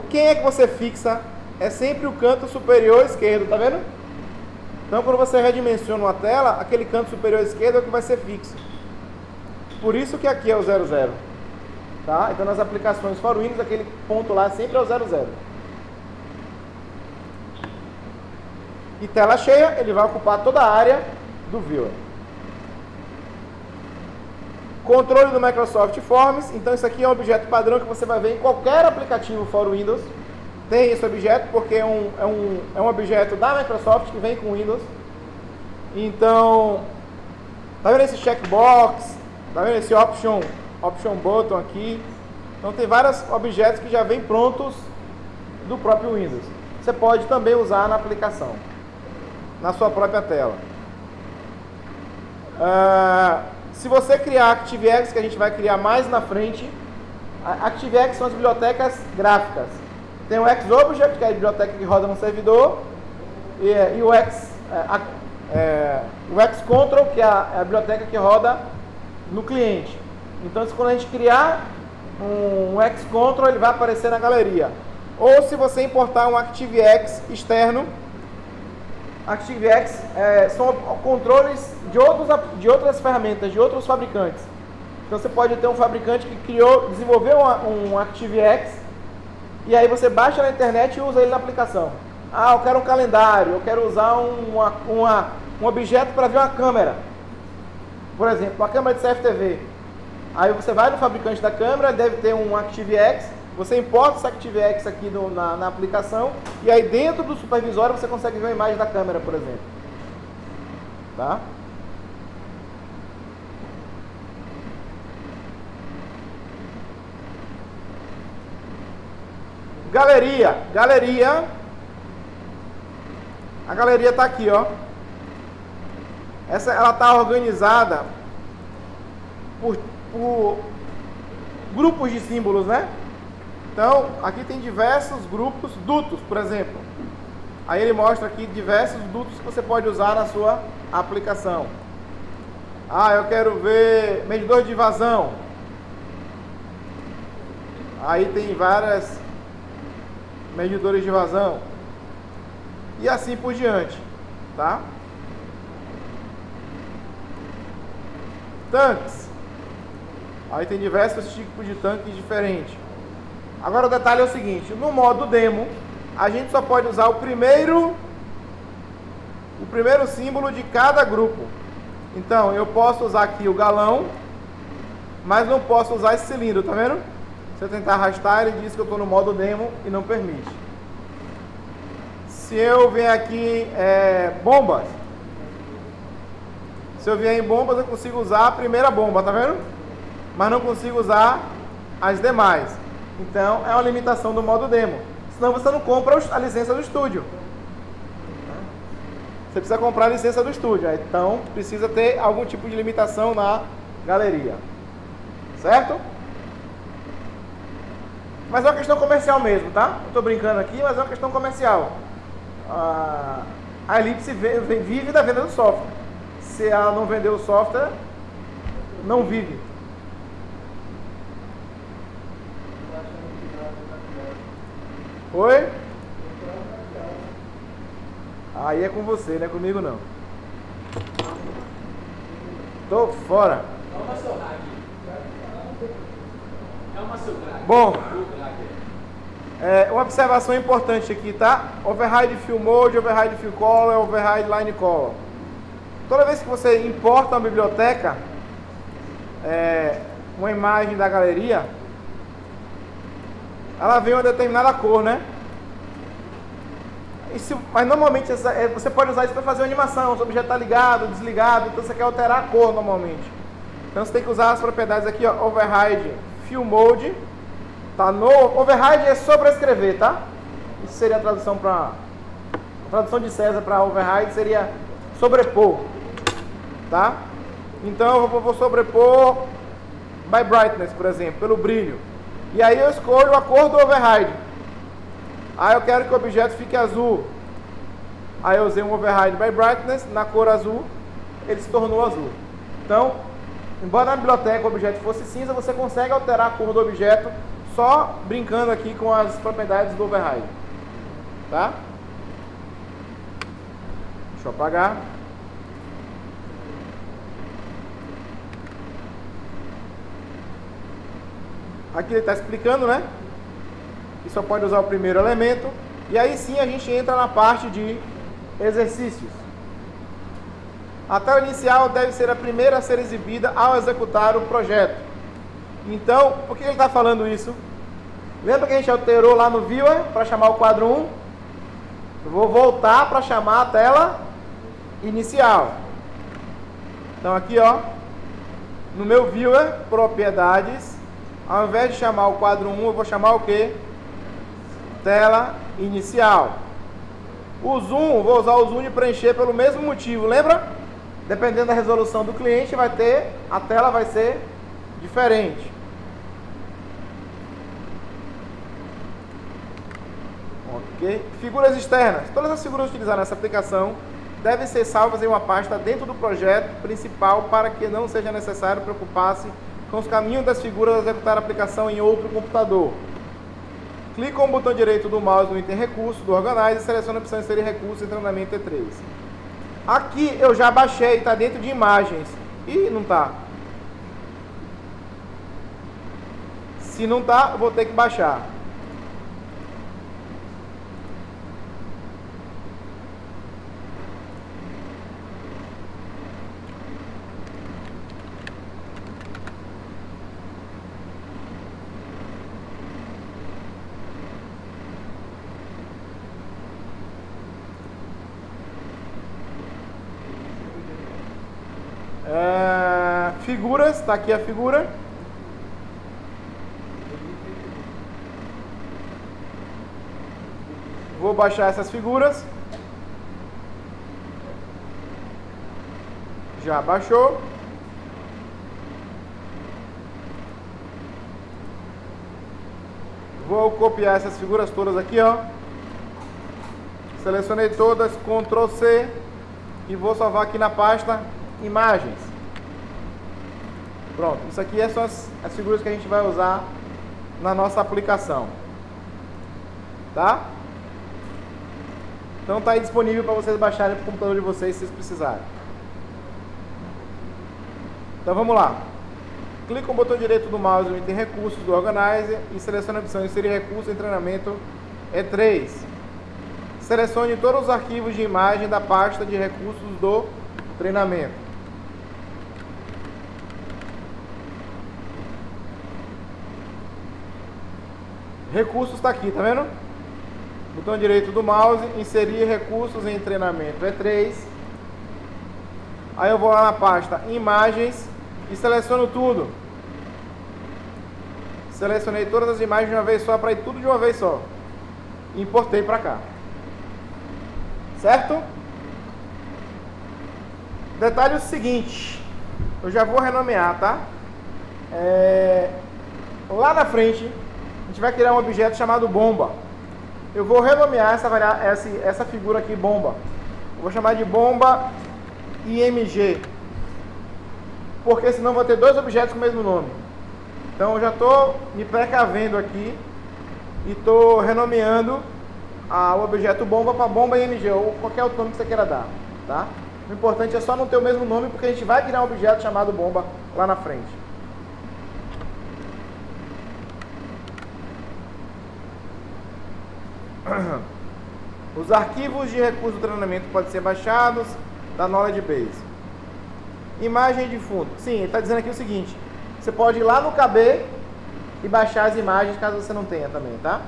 Quem é que você fixa? É sempre o canto superior esquerdo, tá vendo? Então, quando você redimensiona uma tela, aquele canto superior esquerdo é o que vai ser fixo. Por isso que aqui é o 00. Tá? Então, nas aplicações for Windows, aquele ponto lá sempre é o 00. E tela cheia, ele vai ocupar toda a área do viewer. Controle do Microsoft Forms. Então, isso aqui é um objeto padrão que você vai ver em qualquer aplicativo for Windows. Tem esse objeto porque é um objeto da Microsoft que vem com Windows. Então, tá vendo esse checkbox? Tá vendo esse option button aqui? Então tem vários objetos que já vêm prontos do próprio Windows. Você pode também usar na aplicação, na sua própria tela. Se você criar ActiveX, que a gente vai criar mais na frente, ActiveX são as bibliotecas gráficas. Tem o Xobject, que é a biblioteca que roda no servidor, e o Xcontrol, que é a biblioteca que roda no cliente. Então, quando a gente criar um Xcontrol, ele vai aparecer na galeria. Ou se você importar um ActiveX externo, ActiveX são controles de outras ferramentas, de outros fabricantes. Então você pode ter um fabricante que desenvolveu um ActiveX e aí você baixa na internet e usa ele na aplicação. Ah, eu quero um calendário, eu quero usar um objeto para ver uma câmera. Por exemplo, uma câmera de CFTV. Aí você vai no fabricante da câmera, deve ter um ActiveX, você importa esse ActiveX aqui na aplicação e aí dentro do supervisório você consegue ver a imagem da câmera, por exemplo. Tá? Galeria. A galeria está aqui, ó. Ela está organizada por grupos de símbolos, né? Então, aqui tem diversos grupos, dutos, por exemplo. Aí ele mostra aqui diversos dutos que você pode usar na sua aplicação. Ah, eu quero ver medidor de vazão. Aí tem várias medidores de vazão. E assim por diante, tá? Tanques. Aí tem diversos tipos de tanques diferentes. Agora o detalhe é o seguinte, no modo demo, a gente só pode usar o primeiro símbolo de cada grupo. Então, eu posso usar aqui o galão, mas não posso usar esse cilindro, tá vendo? Se eu tentar arrastar, ele diz que eu estou no modo demo e não permite. Se eu vier aqui bombas, se eu vier em bombas, eu consigo usar a primeira bomba, tá vendo? Mas não consigo usar as demais. Então, é uma limitação do modo demo. Senão você não compra a licença do estúdio. Você precisa comprar a licença do estúdio. Então, precisa ter algum tipo de limitação na galeria. Certo? Mas é uma questão comercial mesmo, tá? Eu tô brincando aqui, mas é uma questão comercial. A Ellipse vive da venda do software. Se ela não vender o software, não vive. Oi? Aí é com você, não é comigo não. Tô fora. Bom, uma observação importante aqui, tá? Override Fill Mode, Override Fill Color, Override Line Color. Toda vez que você importa uma biblioteca, uma imagem da galeria, ela vem uma determinada cor, né? Mas normalmente você pode usar isso para fazer uma animação. O objeto está ligado, desligado, então você quer alterar a cor normalmente. Então você tem que usar as propriedades aqui, ó, Override Fill Mode. Tá no Override é sobrescrever, tá? Isso seria a tradução de César para Override seria sobrepor, tá? Então eu vou sobrepor by brightness, por exemplo, pelo brilho. E aí eu escolho a cor do override. Aí eu quero que o objeto fique azul. Aí eu usei um override by brightness na cor azul, ele se tornou azul. Então, embora na biblioteca o objeto fosse cinza, você consegue alterar a cor do objeto só brincando aqui com as propriedades do override. Tá? Deixa eu apagar. Aqui ele está explicando, né? Que só pode usar o primeiro elemento. E aí sim a gente entra na parte de exercícios. A tela inicial deve ser a primeira a ser exibida ao executar o projeto. Então, por que ele está falando isso? Lembra que a gente alterou lá no Viewer para chamar o quadro 1? Eu vou voltar para chamar a tela inicial. Então aqui, ó, no meu Viewer, propriedades, ao invés de chamar o quadro 1, eu vou chamar o quê? Tela inicial. O zoom, vou usar o zoom de preencher pelo mesmo motivo, lembra? Dependendo da resolução do cliente, a tela vai ser diferente. Ok? Figuras externas. Todas as figuras utilizadas nessa aplicação devem ser salvas em uma pasta dentro do projeto principal para que não seja necessário preocupar-se com os caminhos das figuras a executar a aplicação em outro computador. Clique com o botão direito do mouse no item recurso do Organize e selecione a opção inserir recurso em treinamento T3. Aqui eu já baixei, está dentro de imagens. Ih, não está. Se não está, eu vou ter que baixar. Figuras, está aqui a figura. Vou baixar essas figuras. Já baixou. Vou copiar essas figuras todas aqui, ó. Selecionei todas, Ctrl C e vou salvar aqui na pasta Imagens. Pronto, isso aqui são as figuras que a gente vai usar na nossa aplicação. Tá? Então tá aí disponível para vocês baixarem para o computador de vocês se vocês precisarem. Então vamos lá. Clique com o botão direito do mouse no item Recursos do Organizer e selecione a opção Inserir recurso em treinamento E3. Selecione todos os arquivos de imagem da pasta de recursos do treinamento. Recursos está aqui, tá vendo? Botão direito do mouse, inserir recursos em treinamento E3. Aí eu vou lá na pasta Imagens e seleciono tudo. Selecionei todas as imagens de uma vez só, para ir tudo de uma vez só. E importei para cá. Certo? Detalhe o seguinte, eu já vou renomear, tá? Lá na frente, a gente vai criar um objeto chamado bomba. Eu vou renomear essa figura aqui, bomba. Eu vou chamar de bomba IMG. Porque senão vou ter dois objetos com o mesmo nome. Então eu já estou me precavendo aqui e estou renomeando o objeto bomba para bomba IMG ou qualquer outro nome que você queira dar, tá? O importante é só não ter o mesmo nome, porque a gente vai criar um objeto chamado bomba lá na frente. Os arquivos de recurso do treinamento podem ser baixados da Knowledge Base. Imagem de fundo. Sim, ele está dizendo aqui o seguinte: você pode ir lá no KB e baixar as imagens caso você não tenha também, tá?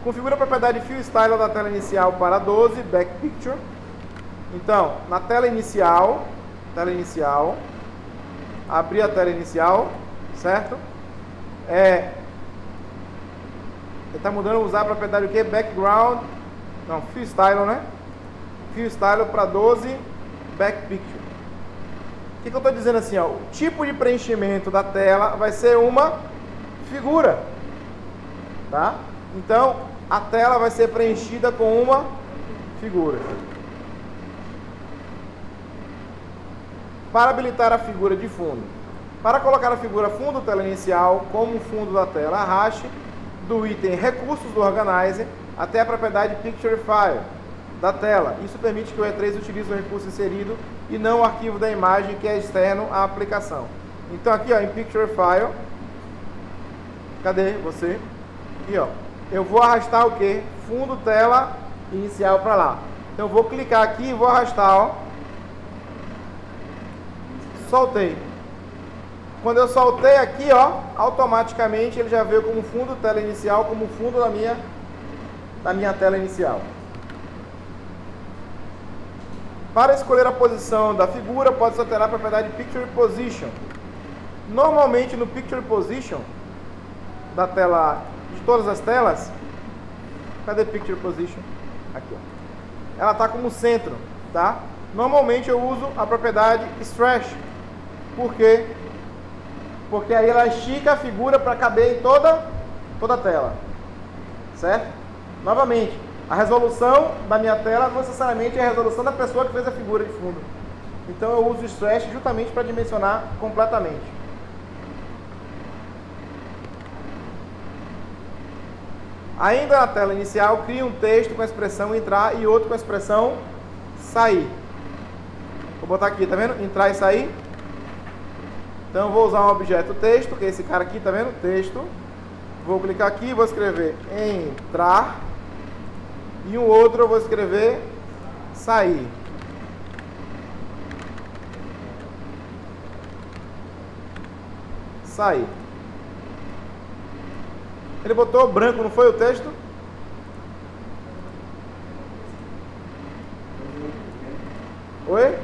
Configura a propriedade Fill Style da tela inicial para 12, Back Picture. Então, na tela inicial, abrir a tela inicial, certo? Ele está mudando, usar a propriedade o que? Background, não, Fill Style, né? Fill Style para 12, Back Picture. O que eu estou dizendo assim, ó? O tipo de preenchimento da tela vai ser uma figura, tá? Então, a tela vai ser preenchida com uma figura. Para habilitar a figura de fundo. Para colocar a figura fundo tela inicial como fundo da tela, arraste do item Recursos do Organizer até a propriedade Picture File da tela. Isso permite que o E3 utilize o recurso inserido e não o arquivo da imagem que é externo à aplicação. Então aqui, ó, em Picture File, cadê você? Aqui, ó, eu vou arrastar o que? Fundo tela inicial para lá. Então eu vou clicar aqui e vou arrastar, ó. Soltei. Quando eu soltei aqui, ó, automaticamente ele já veio como fundo tela inicial, como fundo da minha tela inicial. Para escolher a posição da figura, pode-se alterar a propriedade Picture Position. Normalmente no Picture Position da tela, de todas as telas, cadê Picture Position? Aqui, ó. Ela está como centro, tá? Normalmente eu uso a propriedade Stretch. Por quê? Porque aí ela estica a figura para caber em toda a tela, certo? Novamente, a resolução da minha tela não necessariamente é a resolução da pessoa que fez a figura de fundo. Então eu uso o Stretch justamente para dimensionar completamente. Ainda na tela inicial, crie um texto com a expressão entrar e outro com a expressão sair. Vou botar aqui, tá vendo? Entrar e sair. Então eu vou usar um objeto texto, que é esse cara aqui, tá vendo? Texto. Vou clicar aqui e vou escrever entrar. E um outro eu vou escrever sair. Sair. Ele botou branco, não foi o texto? Oi?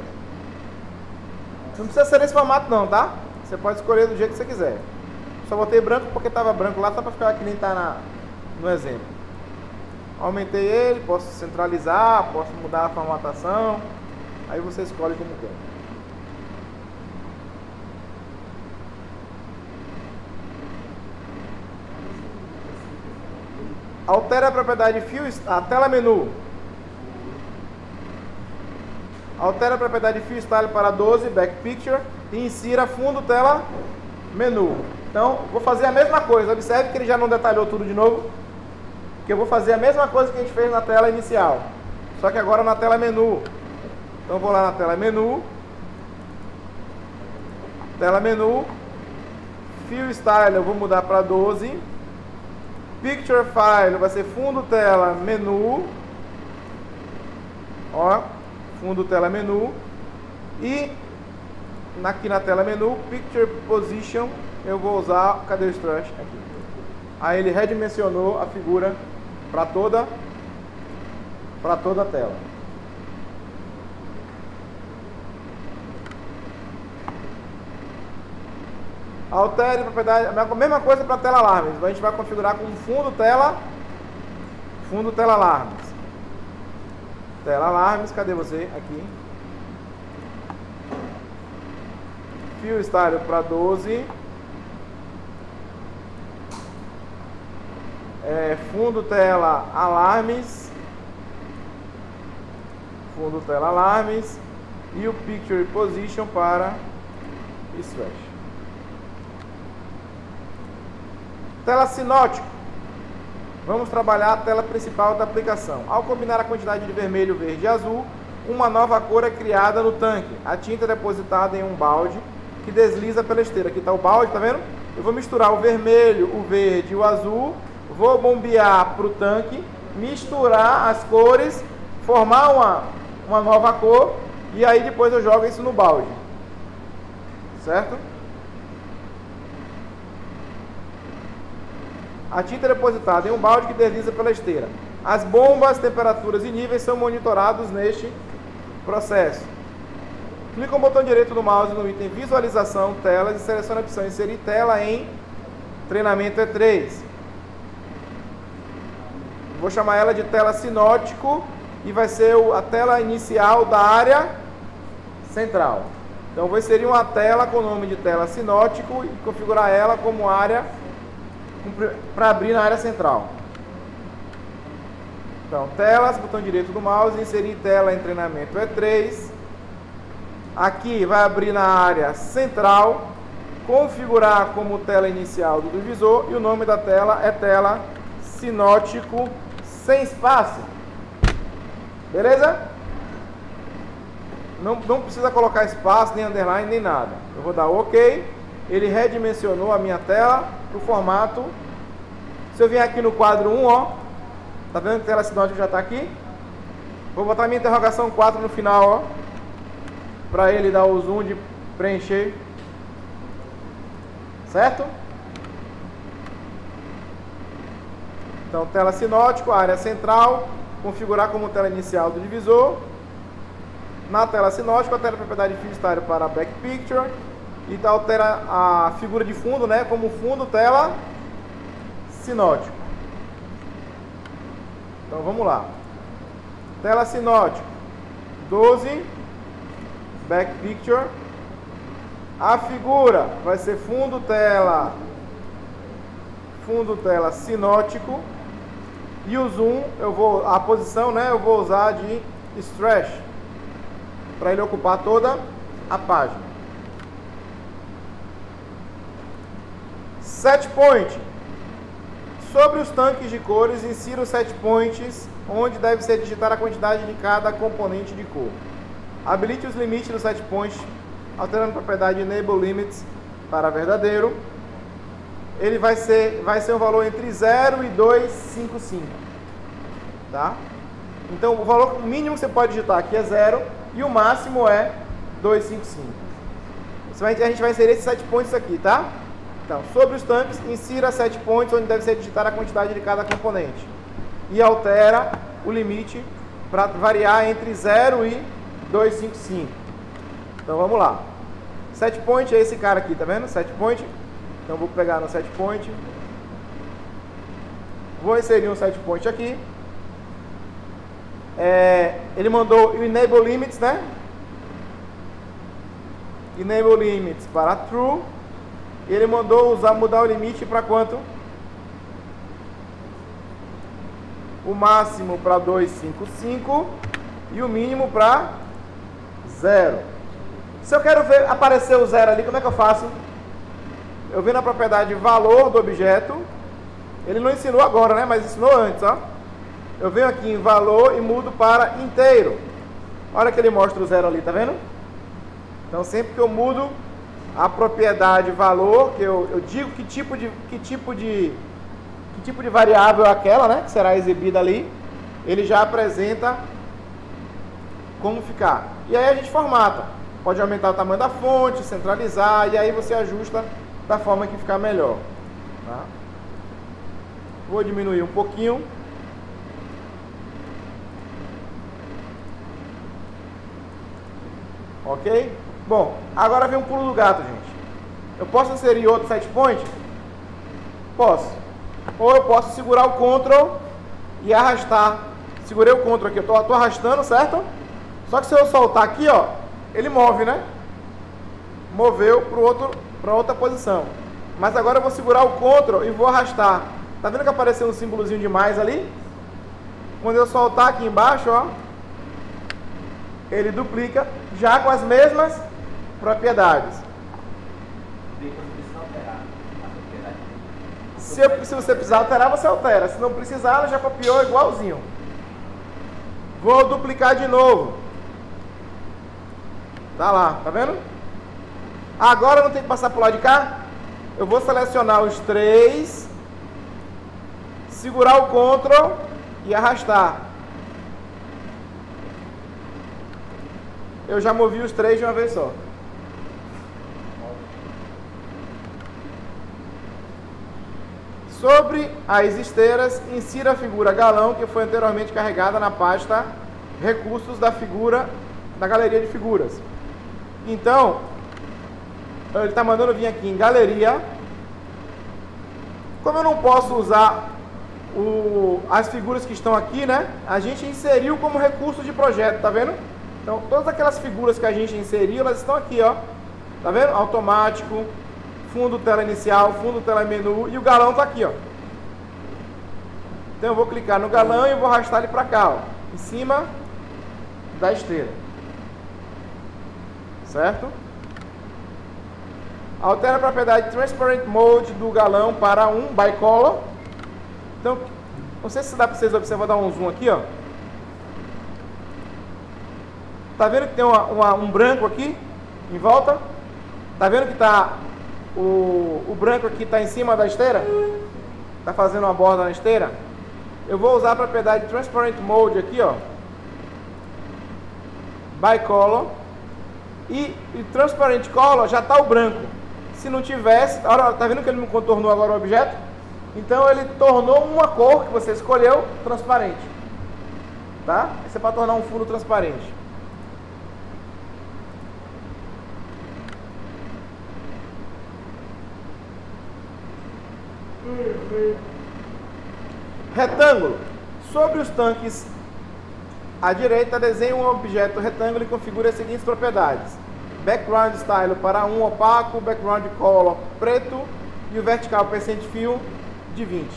Não precisa ser nesse formato não, tá? Você pode escolher do jeito que você quiser. Só botei branco porque estava branco lá, só para ficar que nem está no exemplo. Aumentei ele, posso centralizar, posso mudar a formatação. Aí você escolhe como quer. Altere a propriedade a tela menu. Altere a propriedade Fill Style para 12, Back Picture, e insira fundo tela menu. Então, vou fazer a mesma coisa. Observe que ele já não detalhou tudo de novo. Que eu vou fazer a mesma coisa que a gente fez na tela inicial. Só que agora na tela menu. Então, vou lá na tela menu. Tela menu. Fill Style eu vou mudar para 12. Picture File vai ser fundo tela menu. Ó, fundo tela menu. E aqui na tela menu, Picture Position, eu vou usar, cadê o Stretch? Aqui. Aí ele redimensionou a figura para toda a tela. Altere a propriedade, a mesma coisa para a tela alarmes. A gente vai configurar com fundo tela alarmes. Tela alarmes, cadê você? Aqui. Fill Style para 12. Fundo tela alarmes. Fundo tela alarmes. E o Picture Position para Stretch. Tela sinótico. Vamos trabalhar a tela principal da aplicação. Ao combinar a quantidade de vermelho, verde e azul, uma nova cor é criada no tanque. A tinta é depositada em um balde que desliza pela esteira. Aqui está o balde, tá vendo? Eu vou misturar o vermelho, o verde e o azul. Vou bombear para o tanque, misturar as cores, formar uma nova cor e aí depois eu jogo isso no balde. Certo? A tinta é depositada em um balde que desliza pela esteira. As bombas, temperaturas e níveis são monitorados neste processo. Clique com o botão direito do mouse no item Visualização, Telas e selecione a opção Inserir tela em Treinamento E3. Vou chamar ela de tela sinótico e vai ser a tela inicial da área central. Então, vou inserir uma tela com o nome de tela sinótico e configurar ela como área para abrir na área central. Então, telas, botão direito do mouse, inserir tela em treinamento E3. Aqui vai abrir na área central, configurar como tela inicial do divisor e o nome da tela é tela sinótico sem espaço. Beleza? Não precisa colocar espaço, nem underline, nem nada. Eu vou dar OK. Ele redimensionou a minha tela para o formato. Se eu vier aqui no quadro 1, ó, tá vendo que a tela sinótica já está aqui? Vou botar minha interrogação 4 no final, ó, para ele dar o zoom de preencher. Certo? Então, tela sinótico, área central, configurar como tela inicial do divisor. Na tela sinótica, altera a propriedade Fill Style para Back Picture. E altera a figura de fundo, né, como fundo tela sinótico. Então vamos lá. Tela sinótico 12, Back Picture. A figura vai ser fundo tela sinótico. E o zoom, a posição, né, eu vou usar de Stretch para ele ocupar toda a página. Set point. Sobre os tanques de cores, insira os set points, onde deve ser digitada a quantidade de cada componente de cor. Habilite os limites do set point, alterando a propriedade Enable Limits para verdadeiro. Ele vai ser um valor entre 0 e 255. Tá? Então, o valor mínimo que você pode digitar aqui é 0 e o máximo é 255. A gente vai inserir esses set points aqui, tá? Então, sobre os tanques, insira set points, onde deve ser digitada a quantidade de cada componente. E altera o limite para variar entre 0 e 255. Então, vamos lá. Set point é esse cara aqui, tá vendo? Set point. Então, vou pegar no set point. Vou inserir um set point aqui. Ele mandou o Enable Limits, né? Enable Limits para True. Ele mandou mudar o limite para quanto? O máximo para 255 e o mínimo para 0. Se eu quero ver aparecer o 0 ali, como é que eu faço? Eu venho na propriedade valor do objeto. Ele não ensinou agora, né? Mas ensinou antes, ó. Eu venho aqui em valor e mudo para inteiro. Olha que ele mostra o 0 ali, tá vendo? Então sempre que eu mudo a propriedade valor, que eu digo que tipo de variável é aquela, né, que será exibida ali, ele já apresenta como ficar. E aí a gente formata. Pode aumentar o tamanho da fonte, centralizar, e aí você ajusta da forma que ficar melhor. Tá? Vou diminuir um pouquinho. Ok? Bom, agora vem um pulo do gato, gente. Eu posso inserir outro set point? Posso. Ou eu posso segurar o Ctrl e arrastar. Segurei o Ctrl aqui, eu tô arrastando, certo? Só que se eu soltar aqui, ó, ele move, né? Moveu para outra posição. Mas agora eu vou segurar o Ctrl e vou arrastar. Tá vendo que apareceu um símbolozinho de mais ali? Quando eu soltar aqui embaixo, ó, ele duplica já com as mesmas propriedades. Se você precisar alterar, você altera. Se não precisar, ela já copiou igualzinho. Vou duplicar de novo. Tá lá, tá vendo? Agora não tem que passar pro lado de cá. Eu vou selecionar os três, segurar o Ctrl e arrastar. Eu já movi os três de uma vez só. Sobre as esteiras, insira a figura galão que foi anteriormente carregada na pasta recursos da figura, da galeria de figuras. Então, ele está mandando vir aqui em galeria. Como eu não posso usar as figuras que estão aqui, né? A gente inseriu como recurso de projeto, tá vendo? Então, todas aquelas figuras que a gente inseriu, elas estão aqui, ó. Tá vendo? Automático, fundo tela inicial, fundo tela menu e o galão está aqui, ó. Então eu vou clicar no galão e vou arrastar ele para cá, ó, em cima da esteira. Certo? Altera a propriedade Transparent Mode do galão para 1 Bicolor. Então, não sei se dá para vocês observar, vou dar um zoom aqui, ó. Tá vendo que tem um branco aqui em volta? Tá vendo que tá o branco aqui está em cima da esteira? Está fazendo uma borda na esteira? Eu vou usar a propriedade Transparent Mode aqui, ó. Bicolor. E Transparent Color já está o branco. Se não tivesse, tá vendo que ele me contornou agora o objeto? Então ele tornou uma cor que você escolheu transparente. Tá? Isso é para tornar um fundo transparente. Retângulo. Sobre os tanques à direita, desenhe um objeto retângulo e configure as seguintes propriedades: background style para 1 opaco, background color preto e o vertical percent fill de 20.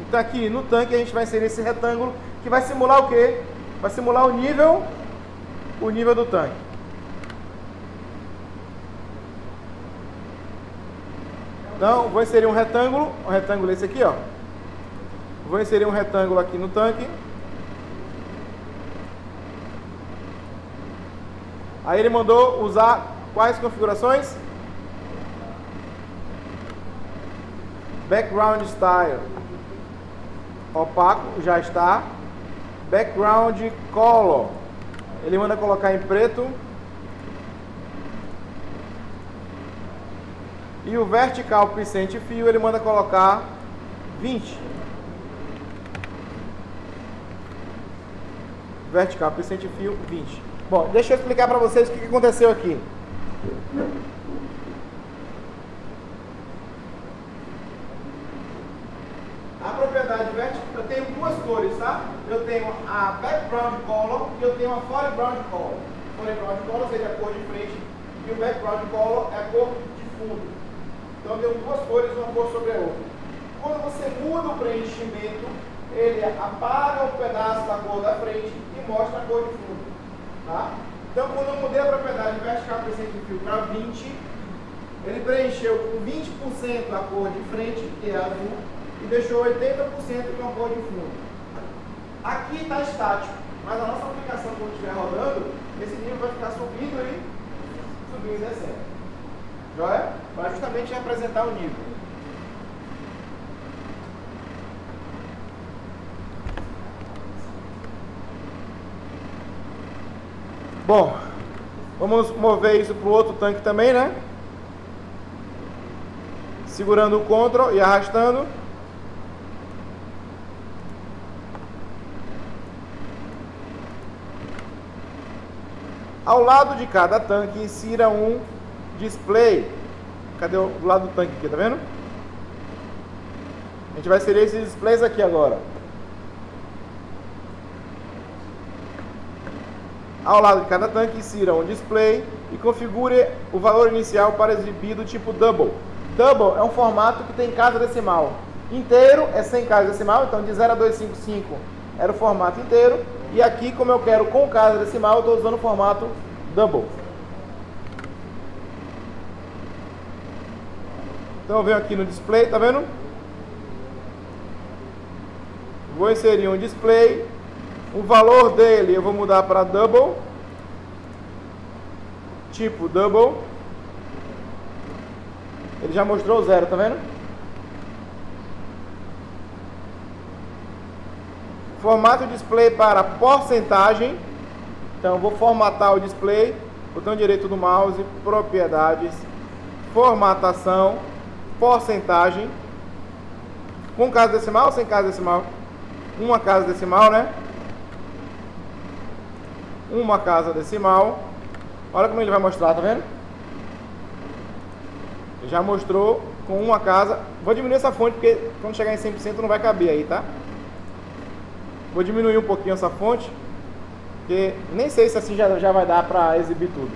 Então aqui no tanque a gente vai inserir esse retângulo que vai simular o quê? Vai simular o nível do tanque. Então vou inserir um retângulo esse aqui, ó. Vou inserir um retângulo aqui no tanque. Aí ele mandou usar quais configurações? Background Style. Opaco, já está. Background Color. Ele manda colocar em preto. E o Vertical Percent Fill ele manda colocar 20. Vertical Percent Fill 20. Bom, deixa eu explicar para vocês o que aconteceu aqui. A propriedade vertical, eu tenho duas cores, tá? Eu tenho a background color e eu tenho a foreground color. Foreground color seria a cor de frente e o background color é a cor de fundo. Então eu tenho duas cores, uma cor sobre a outra. Quando você muda o preenchimento, ele apaga um pedaço da cor da frente e mostra a cor de fundo. Tá? Então quando eu mudei a propriedade vertical percent fill para 20, ele preencheu com 20% a cor de frente, que é azul, e deixou 80% com a cor de fundo. Aqui está estático, mas a nossa aplicação, quando estiver rodando, esse nível vai ficar subindo e descendo. Joia? Para justamente representar o nível. Bom, vamos mover isso para o outro tanque também, né? Segurando o Ctrl e arrastando. Ao lado de cada tanque, insira um display. Cadê o lado do tanque aqui, tá vendo? A gente vai inserir esses displays aqui agora. Ao lado de cada tanque, insira um display e configure o valor inicial para exibir do tipo double. Double é um formato que tem casa decimal. Inteiro é 100 casa decimal, então de 0 a 255 era o formato inteiro. E aqui, como eu quero com casa decimal, eu estou usando o formato double. Então eu venho aqui no display, tá vendo? Vou inserir um display. O valor dele eu vou mudar para double. Tipo double. Ele já mostrou 0, tá vendo? Formato display para porcentagem. Então vou formatar o display. Botão direito do mouse, propriedades, formatação, porcentagem. Com casa decimal ou sem casa decimal? Uma casa decimal, né? Uma casa decimal. Olha como ele vai mostrar, tá vendo? Já mostrou com uma casa. Vou diminuir essa fonte porque quando chegar em 100% não vai caber aí, tá? Vou diminuir um pouquinho essa fonte, porque nem sei se assim já vai dar para exibir tudo.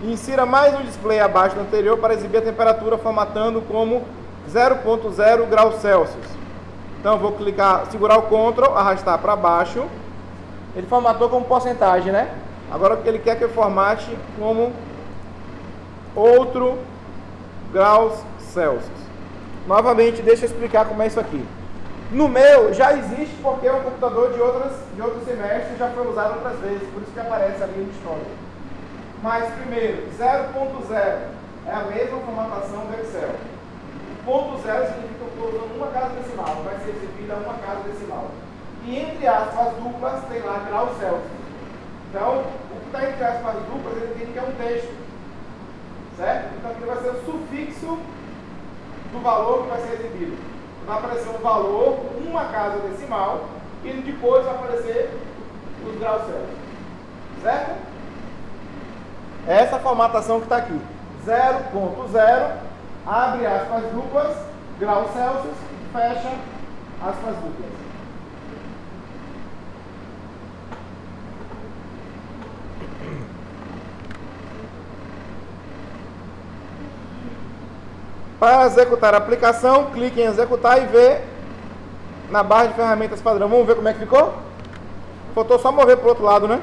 Insira mais um display abaixo do anterior para exibir a temperatura, formatando como 0.0 graus Celsius. Então vou clicar, segurar o Ctrl, arrastar para baixo. Ele formatou como porcentagem, né? Agora ele quer que eu formate como outro graus Celsius. Novamente, deixa eu explicar como é isso aqui. No meu já existe porque é um computador de outros semestres, já foi usado outras vezes, por isso que aparece ali no histórico. Mas primeiro, 0.0 é a mesma formatação do Excel. Ponto zero significa que eu estou usando uma casa decimal, vai ser exibida uma casa decimal. E entre aspas duplas tem lá graus Celsius. Então, o que está entre aspas duplas, ele entende que é um texto. Certo? Então aqui vai ser o sufixo do valor que vai ser exibido. Vai aparecer um valor, uma casa decimal, e depois vai aparecer os graus Celsius. Certo? Essa formatação que está aqui. 0.0, abre aspas duplas, graus Celsius, fecha aspas duplas. Para executar a aplicação, clique em executar e vê na barra de ferramentas padrão. Vamos ver como é que ficou? Faltou só mover para o outro lado, né?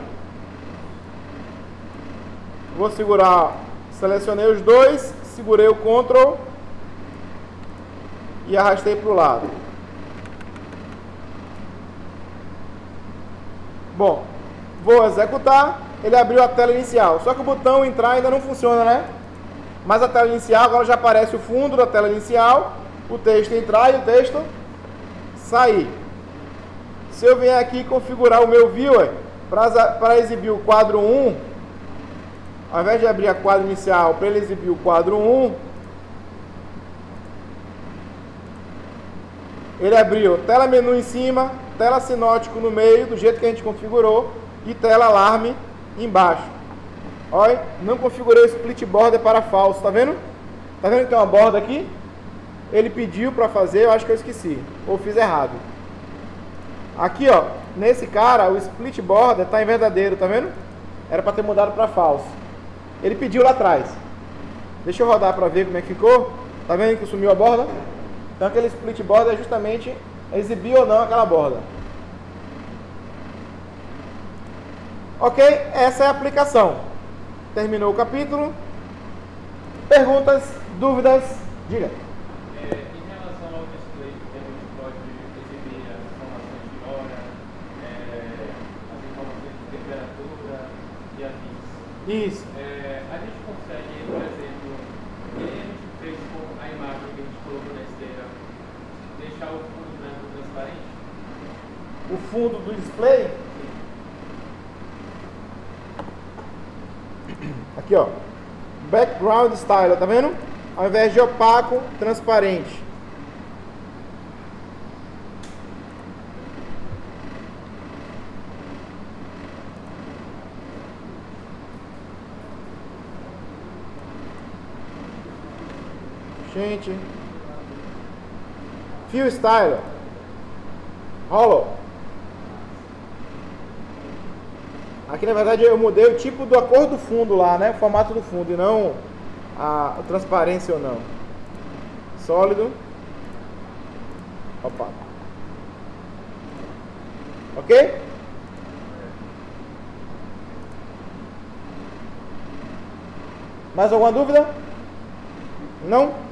Vou segurar, selecionei os dois, segurei o Ctrl e arrastei para o lado. Bom, vou executar, ele abriu a tela inicial, só que o botão entrar ainda não funciona, né? Mas a tela inicial, agora já aparece o fundo da tela inicial, o texto entrar e o texto sair. Se eu vier aqui configurar o meu viewer para exibir o quadro 1, ao invés de abrir a quadro inicial, para ele exibir o quadro 1, ele abriu tela menu em cima, tela sinótico no meio, do jeito que a gente configurou, e tela alarme embaixo. Olha, não configurei o split border para falso, tá vendo? Tá vendo que tem uma borda aqui? Ele pediu para fazer, eu acho que eu esqueci, ou fiz errado. Aqui, ó, nesse cara, o split border está em verdadeiro, tá vendo? Era para ter mudado para falso. Ele pediu lá atrás. Deixa eu rodar para ver como é que ficou. Tá vendo que sumiu a borda? Então aquele split border é justamente exibir ou não aquela borda. Ok? Essa é a aplicação. Terminou o capítulo. Perguntas, dúvidas? Diga.
Em relação ao display, que a gente pode exibir as informações de hora, as informações de temperatura e afins.
Isso.
A gente consegue, por exemplo, que a gente fez com a imagem que a gente colocou na esteira, deixar o fundo branco transparente?
O fundo do display? Aqui, ó. Background Style, tá vendo? Ao invés de opaco, transparente. Gente. Fill Style. Hollow. Aqui na verdade eu mudei o tipo da cor do fundo lá, né? O formato do fundo e não a transparência ou não. Sólido. Opa. Ok? Mais alguma dúvida? Não?